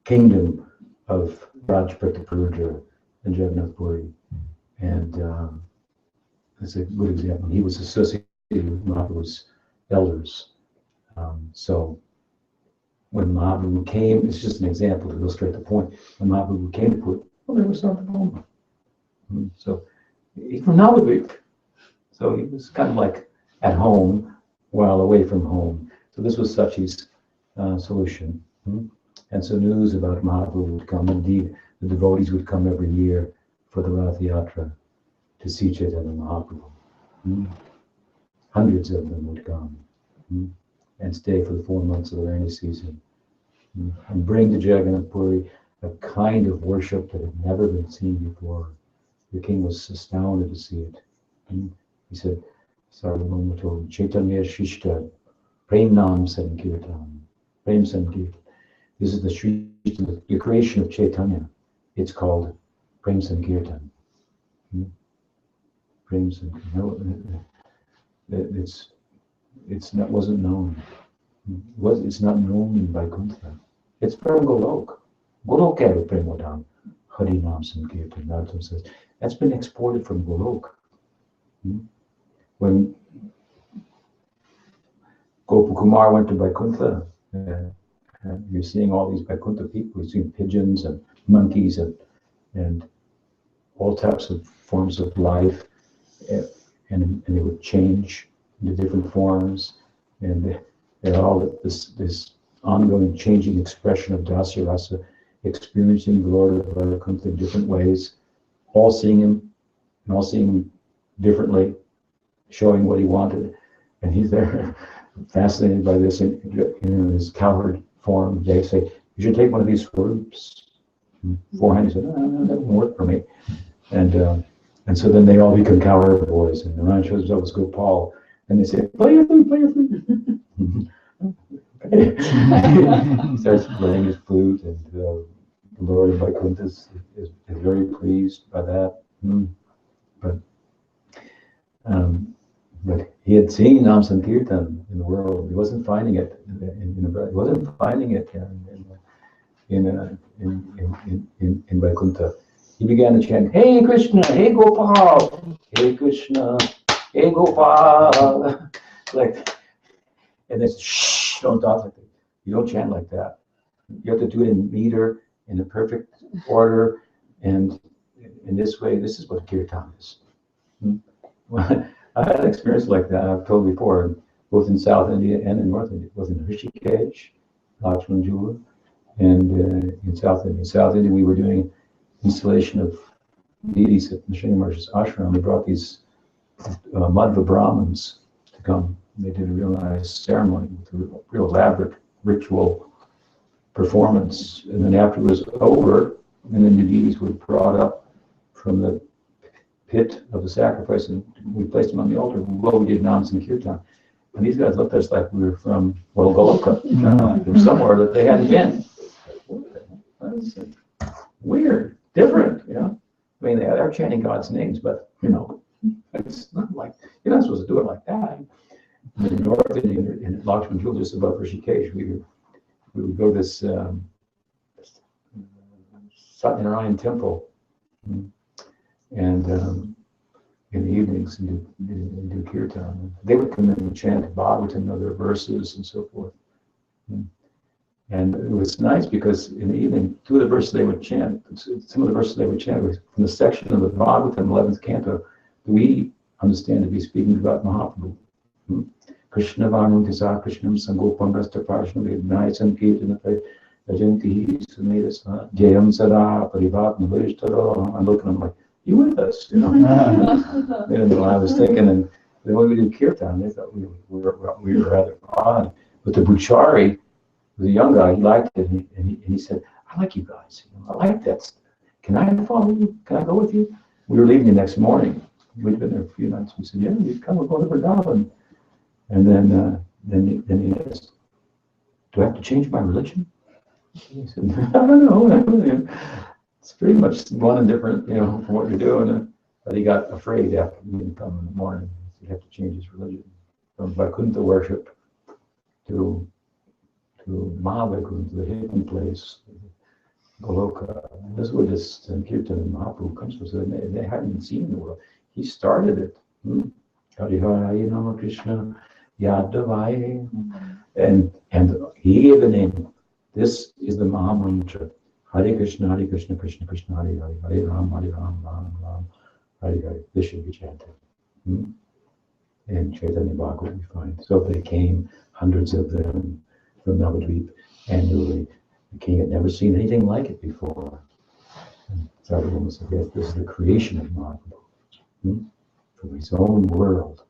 kingdom of Rajputapuruja and Jagannath Puri. And that's a good example. He was associated with Mahaprabhu's elders. So when Mahaprabhu came, it's just an example to illustrate the point. When Mahaprabhu came to Puri, well, there was Sarvabhauma. So he's from Navadvip. So he was kind of like at home while away from home. So this was Sachi's solution. And so news about Mahaprabhu would come. Indeed, the devotees would come every year for the Rath Yatra to see Chaitanya Mahaprabhu. Hundreds of them would come and stay for the 4 months of the rainy season and bring to Jagannath Puri a kind of worship that had never been seen before. The king was astounded to see it. He said, Sarvabhauma told him, Chaitanya Shishta, Prem Nam Sankirtan. Prem Sankirtan. This is the creation of Chaitanya. it's called Prem Sankirtan. Prem Sankirtan. Wasn't known. It's not known in Vaikuntha. It's from Golok. Golok had a Premodam. Harinam Sankirtan. Nartam says that's been exported from Golok. When Gopakumar went to Vaikuntha, you're seeing all these Vaikuntha people. You're seeing pigeons and monkeys and all types of forms of life, and they would change into different forms, and they're all this ongoing changing expression of Dasya Rasa, experiencing the Lord of Vaikuntha in different ways, all seeing him differently, showing what he wanted, and he's there fascinated by this in his cowherd form. They say, you should take one of these swoops. Beforehand he said, no, that won't work for me. And so then they all become cowherd boys, and the Narayan shows up as Gopal, and they say, play your flute, play your flute. He starts playing his flute, and the Lord of Vaikuntha is very pleased by that. But he had seen Nam Sankirtan in the world. He wasn't finding it in Vaikuntha. He began to chant, "Hey Krishna, hey Gopal, hey Krishna, hey Gopal," like, and then shh, don't talk like that. You don't chant like that. You have to do it in meter, in a perfect order, and in this way. This is what kirtan is. I had an experience like that. I've told before, both in South India and in North India. Both in Rishikesh, Lakshmanjula, and in South India. In South India, we were doing installation of deities at Nrsimha Maharaj's ashram. They brought these Madhva Brahmins to come. They did a real nice ceremony with a real elaborate ritual performance. And then after it was over, and then the deities were brought up from the pit of the sacrifice, and we placed them on the altar. Well, we did Nam Sankirtan. And these guys looked at us like we were from Goloka, from somewhere that they hadn't been. Weird, different, you know. I mean, they're chanting God's names, but, you know, it's not like, you're not supposed to do it like that. In North India, in Lakshmanjula, just above Rishikesh, we would go to this Satyanarayan temple, and in the evenings, and do kirtan. They would come in and chant Bhagavatam and other verses and so forth. And it was nice because in the evening, two of the verses they would chant, some of the verses they would chant was from the section of the Bhagavatam, 11th canto, that we understand to be speaking about Mahaprabhu. Krishna Vanutisa Krishnam Sangopam Rastaparshna Vednai Sankirtana Ajanti Sumedasa Jayam Sada Parivat Navishtaro. I'm looking, I'm like, you with us, you know? And I was thinking, and then when we did kirtan, they thought we were rather odd. But the Buchari was a young guy, he liked it, and he said, I like you guys, you know, I like that. Can I follow you? Can I go with you? We were leaving the next morning. We'd been there a few nights. We said, yeah, you come, we'll go to Vrindavan. And then he asked, do I have to change my religion? He said, I don't know. It's pretty much one and different, you know, from what you're doing. But he got afraid after he didn't come in the morning. He'd have to change his religion from Vaikuntha worship to Mahavaikuntha, the hidden place, Goloka. And this is where this Sankirtan and Mahaprabhu comes from. So they hadn't seen the world. He started it. Harihara Nama Krishna Yadavai. And he gave the name. This is the Mahamantra. Hare Krishna, Krishna Krishna, Hare Hare, Hare Ram, Ram Ram, Hare Hare. This should be chanted. In Chaitanya Bhagavad we find. So they came, hundreds of them, from Navadvip annually. The king had never seen anything like it before. And Sarvabhauma said, yes, this is the creation of Mahaprabhu. From his own world,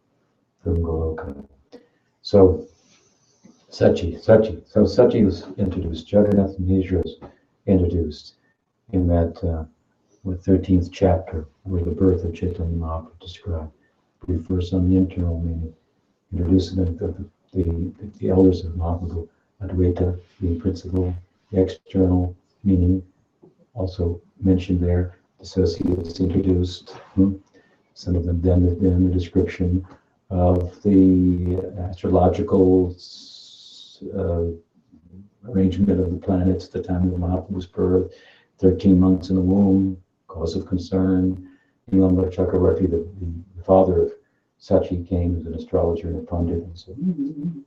from Goloka. So Sachi. So Sachi was introduced. Jagannath Mishra was introduced in that 13th chapter where the birth of Chaitanya Mahaprabhu described. Refers on the internal meaning, introducing the elders of Mahaprabhu, Advaita being principle, the external meaning, also mentioned there. Dissociates introduced. Some of them then in the description of the astrological arrangement of the planets at the time of Mahaprabhu's birth, 13 months in the womb, cause of concern. Nilamba Chakravarti, the father of Sachi, came as an astrologer and a pundit and said,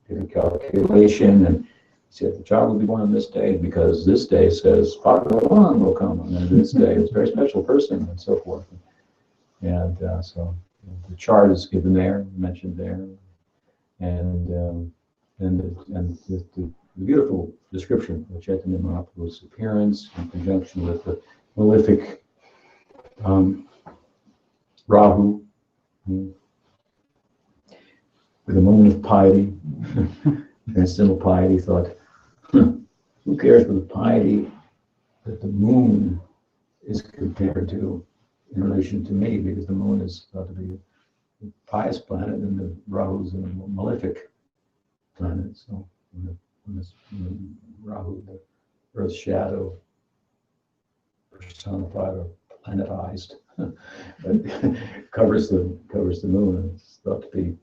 did a calculation, and he said, the child will be born on this day because this day says Bhagavan will come on this day. It's a very special person and so forth. And so the chart is given there, mentioned there, and the beautiful description of Chaitanya Mahaprabhu's appearance in conjunction with the malefic Rahu, with a moment of piety, transcendental piety, thought, who cares for the piety that the moon is compared to in relation to me, because the moon is thought to be a pious planet and the Rahu is a malefic planet. So when Rahu, the Earth's shadow, personified or planetized, but covers the moon, and it's thought to be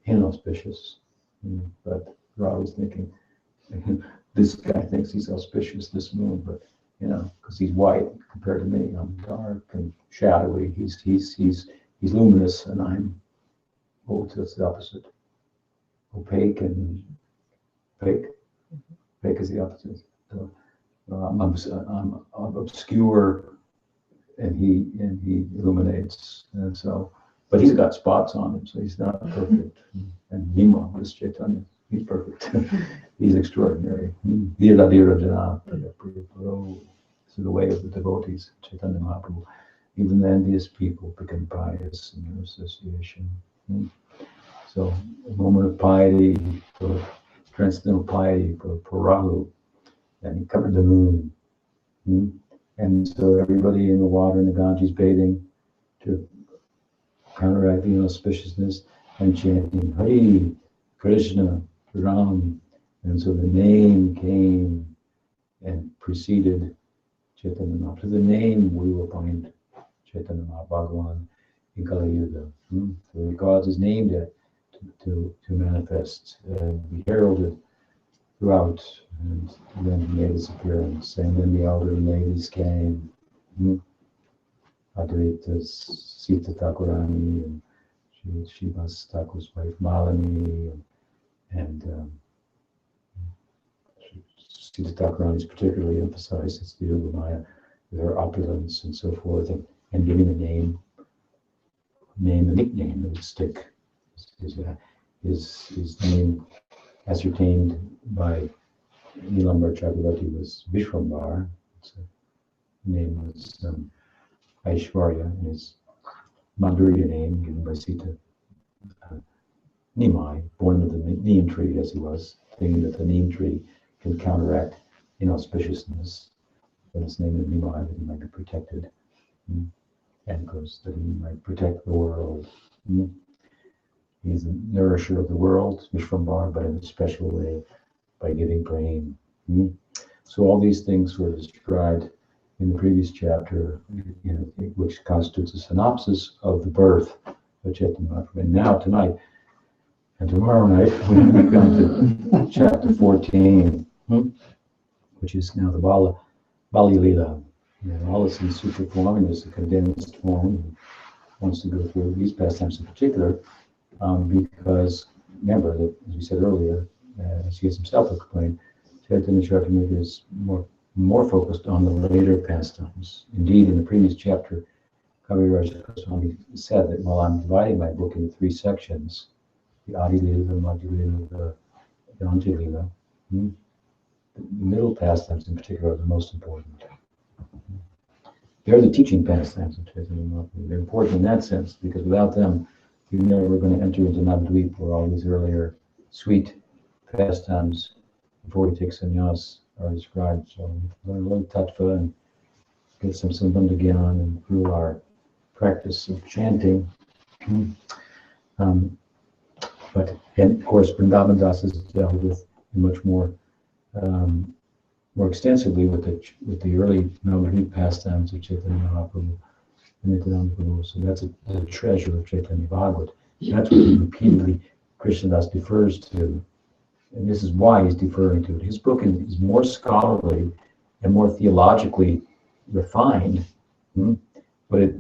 inauspicious. But Rahu's thinking, this guy thinks he's auspicious, this moon, but because he's white compared to me, I'm dark and shadowy. He's luminous, and I'm that's the opposite. Opaque and fake. Fake is the opposite. So, I'm obscure, and he illuminates, and so. But he's got spots on him, so he's not perfect. And Nima, this Chaitanya, he's perfect. He's extraordinary. So the way of the devotees, Chaitanya Mahaprabhu. Even the envious people become pious in their association. So a moment of piety, for transcendental piety for Rahu, and he covered the moon. And so everybody in the water in the Ganges bathing to counteract the inauspiciousness and chanting Hari, Krishna, Ram. And so the name came and preceded Chaitanya Mahaprabhu. Through the name we will find Chaitanya Mahaprabhu in Kali Yuga. So God is named to manifest, be heralded throughout, and then he made his appearance. And then the elder ladies came, Advaita Sita Thakurani, and Shiva's Thakur's wife Malini, and Sita Thakurani is particularly emphasized. It's the Yogamaya, their opulence and so forth, and giving a name, a nickname that would stick. His name, ascertained by Nilambar Chakravarti, was Vishwambar. His name was Aishwarya, and his Madhurya name, given by Sita. Nimai, born of the neem tree as he was, thinking that the neem tree can counteract inauspiciousness. But his name is Nimai, that he might be protected. And of course, that he might protect the world. He's the nourisher of the world, Vishwambar, but in a special way, by giving brain. So all these things were described in the previous chapter, which constitutes a synopsis of the birth of Chaitanya Mahaprabhu. And now, tonight, and tomorrow night, we come to chapter 14, which is now the Bali Lila. All this in sutra form, and there's a condensed form. Wants to go through these pastimes in particular, because remember that, as we said earlier, as he has himself explained, Chaitanya Charitamrita is more focused on the later pastimes. Indeed, in the previous chapter, Kaviraj Swami said that while I'm dividing my book into 3 sections, the Adi Lila, the Madhya Lila, the Anja Lila, the middle pastimes in particular are the most important. They're the teaching pastimes of Chaitanya Mahaprabhu. They're important in that sense, because without them, you're never going to enter into Navadvip, where all these earlier sweet pastimes before we take sannyas are described. So learn a little tattva and get some sambandha gyan and through our practice of chanting. But and of course, Vrindavan Das is dealt with in much more more extensively with the early Navadvip pastimes of Chaitanya Mahaprabhu and Nityananda Prabhu. So that's a treasure of Chaitanya Bhagavat. That's what he repeatedly, Krishnadas defers to. And this is why he's deferring to it. His book is more scholarly and more theologically refined, but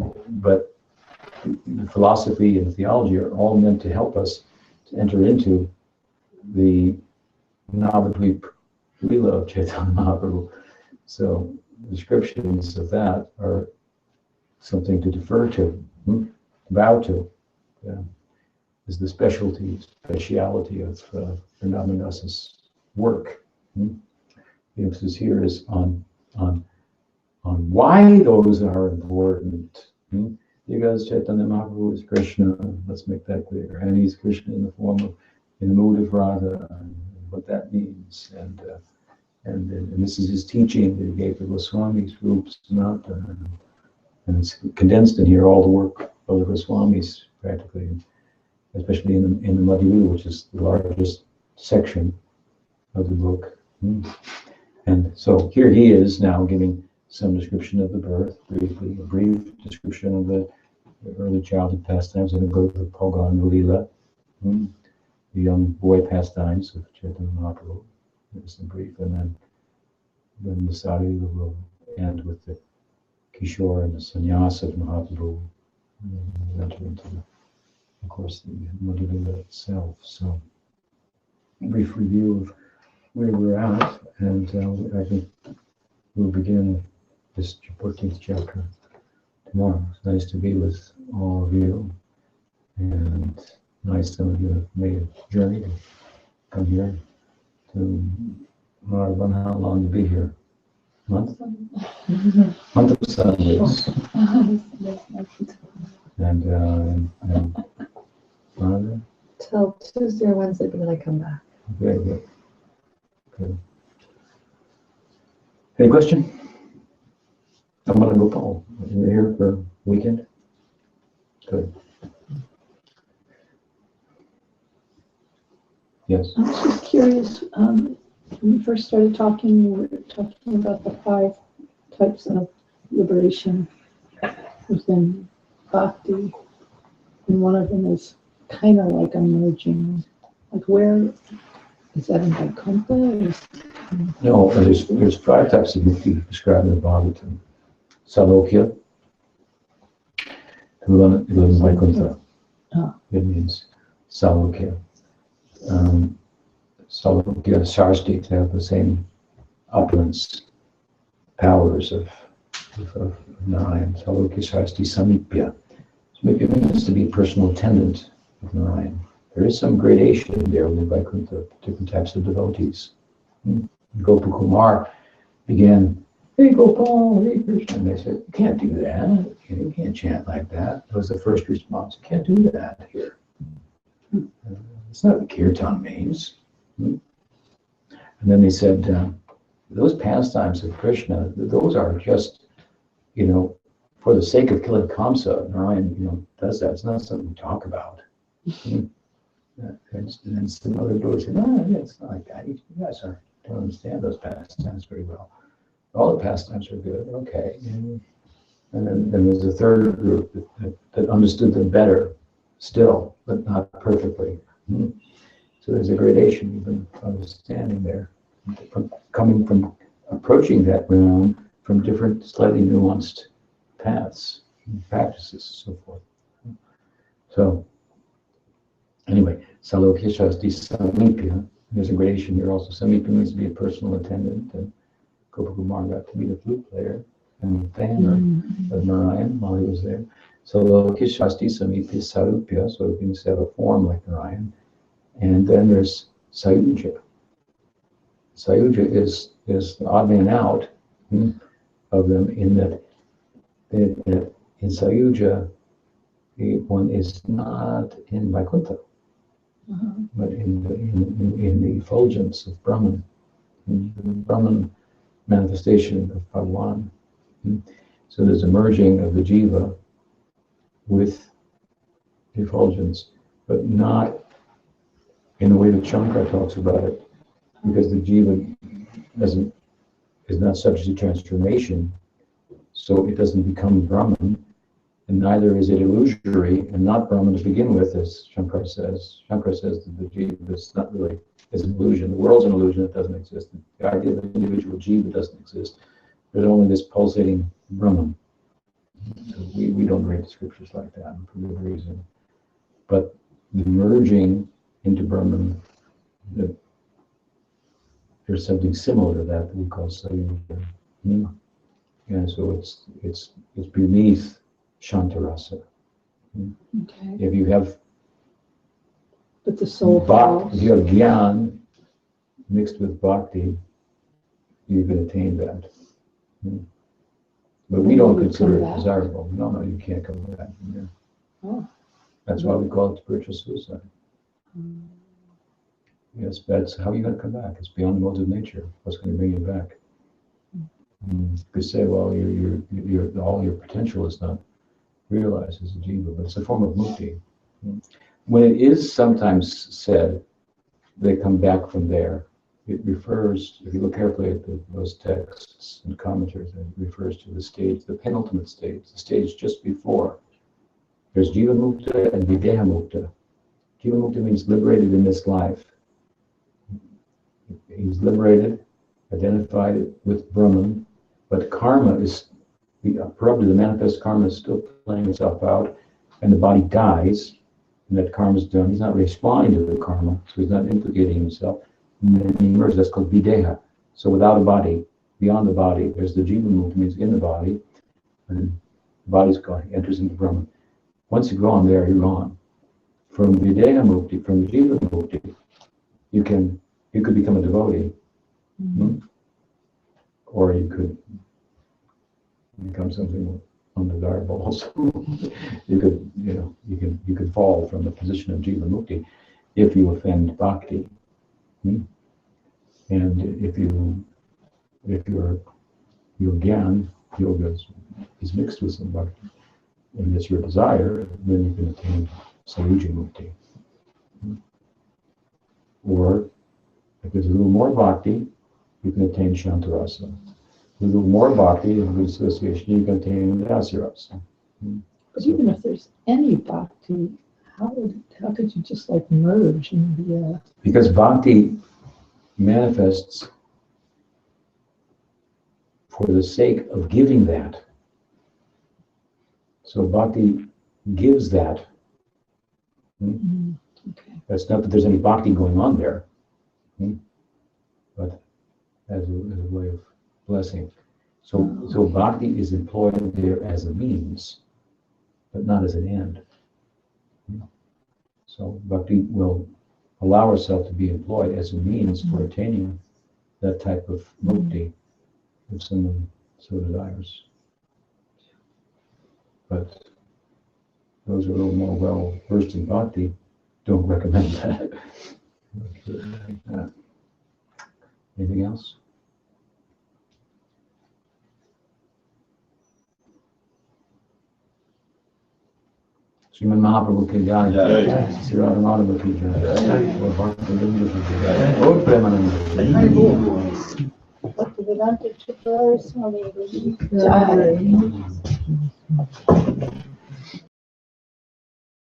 the philosophy and the theology are all meant to help us to enter into the Navadvip Leela of Chaitanya Mahaprabhu. So descriptions of that are something to defer to, bow to. Yeah. Is the speciality of Vrindavanadasa's work. The emphasis here is on why those are important. Because Chaitanya Mahaprabhu is Krishna, let's make that clear. And he's Krishna in the mood of Radha, and what that means. And this is his teaching that he gave to Goswamis, Rups, Sanatana. And it's condensed in here, all the work of the Goswamis, practically. Especially in the Madhya, which is the largest section of the book. And so here he is now giving some description of the birth, briefly, a brief description of the early childhood pastimes, and go to the Pogan Leela, the young boy pastimes of Chaitanya Mahaprabhu. There's the brief, and then the Sadi will end with the Kishore and the Sannyas of Mahaprabhu, and enter into of course, the Madhya itself. So, a brief review of where we're at, and I think we'll begin this 14th chapter tomorrow. It's nice to be with all of you, and nice some of you have made a journey to come here to Marban. How long to be here? Month? Month of Sundays. And till Tuesday or Wednesday, but then I come back. Very good. Good. Any question? I'm gonna go, Paul. You're here for a weekend? Good. Yes. I was just curious, when we first started talking, we were talking about the 5 types of liberation within Bhakti, and one of them is kind of like a merging. Like, where is that in Vaikuntha? No, there's 5 types of mukti described in the Bhagavatam. Salokya, it was Vaikuntha. It means Salokya. Salokya, Sarsti, they have the same opulence, powers of Narayan. Salokya, Sarsti, Samipya. Samipya means to be a personal attendant of Narayan. There is some gradation there with Vaikuntha, different types of devotees. Gopakumar began, hey Gopal, hey Krishna. And they said, you can't do that. You can't chant like that. That was the first response. You can't do that here. It's not what kirtan means. And then they said, those pastimes of Krishna, those are just, for the sake of killing Kamsa. Narayan, does that. It's not something we talk about. And then some other devotees said, no, it's not like that. You guys don't understand those pastimes very well. All the pastimes are good, okay. And then there's a third group that understood them better still, but not perfectly. So there's a gradation, even understanding there, from approaching that realm from different, slightly nuanced paths, practices, and so forth. So, anyway, Salokya Shasti Samipya. There's a gradation here also. Samipya means to be a personal attendant, and Gopakumar got to be the flute player and fan of Narayan while he was there. Salokya Shasti Samipya Sarupya, so it means to have a form like Narayan. And then there's Sayuja. Sayuja is the odd man out of them in that in Sayuja, one is not in Vaikuntha, but in the effulgence of Brahman, in the Brahman manifestation of Bhagavan. So there's a merging of the jiva with the effulgence, but not in the way that Shankara talks about it, because the jiva doesn't is not subject to transformation, so it doesn't become Brahman, and neither is it illusory and not Brahman to begin with, as Shankara says. Shankara says that the jiva is not really, is an illusion. The world's an illusion, it doesn't exist. The idea of the individual jiva doesn't exist. There's only this pulsating Brahman. So we don't read the scriptures like that for good reason. But the merging into Brahman, there's something similar to that we call Sayuja. And so it's beneath Shantarasa. Okay. If you have But the soul if you have Gyan mixed with Bhakti, you can attain that. But we don't consider it desirable. No, you can't come back from there. Oh. That's why we call it spiritual suicide. Yes, that's how you're going to come back. It's beyond the modes of nature. What's going to bring you back? You could say, well, all your potential is not realized as a jiva, but it's a form of mukti. When it is sometimes said they come back from there, it refers, if you look carefully at those texts and commentaries, it refers to the stage, the penultimate stage, the stage just before. There's jiva mukta and videha mukta. Jiva mukta means liberated in this life. He's liberated, identified with Brahman, but karma is, probably the manifest karma is still playing itself out, and the body dies, and that karma is done. He's not responding to the karma, so he's not implicating himself. And then he emerges, that's called videha. So without a body, beyond the body, there's the jiva mukta, means in the body, and the body's gone, he enters into Brahman. Once you've gone there, you're gone. From videha mukti, from the jiva mukti, you could become a devotee, or you could become something undesirable also. you could fall from the position of jiva mukti if you offend bhakti. And if your gyan, yoga is mixed with some bhakti, and it's your desire, then you can attain Sayuja mukti. Or if there's a little more bhakti, you can attain Shantarasa. With a little more bhakti and good association, you can attain Rasarasa. But even if there's any bhakti, how could you just like merge and be Because bhakti manifests for the sake of giving that. So bhakti gives that. Okay. That's not that there's any bhakti going on there, but as a way of blessing. So bhakti is employed there as a means, but not as an end. So bhakti will allow herself to be employed as a means for attaining that type of mukti if someone so desires. But those who are a little more well versed in bhakti don't recommend that. Anything else? Srimad Mahaprabhu ki jai, Sri Radhamadhava ki jai, Lord Bhaktivinoda ki jai, Lord Premananda. Bhaktivedanta Tripurari Swami. Jai.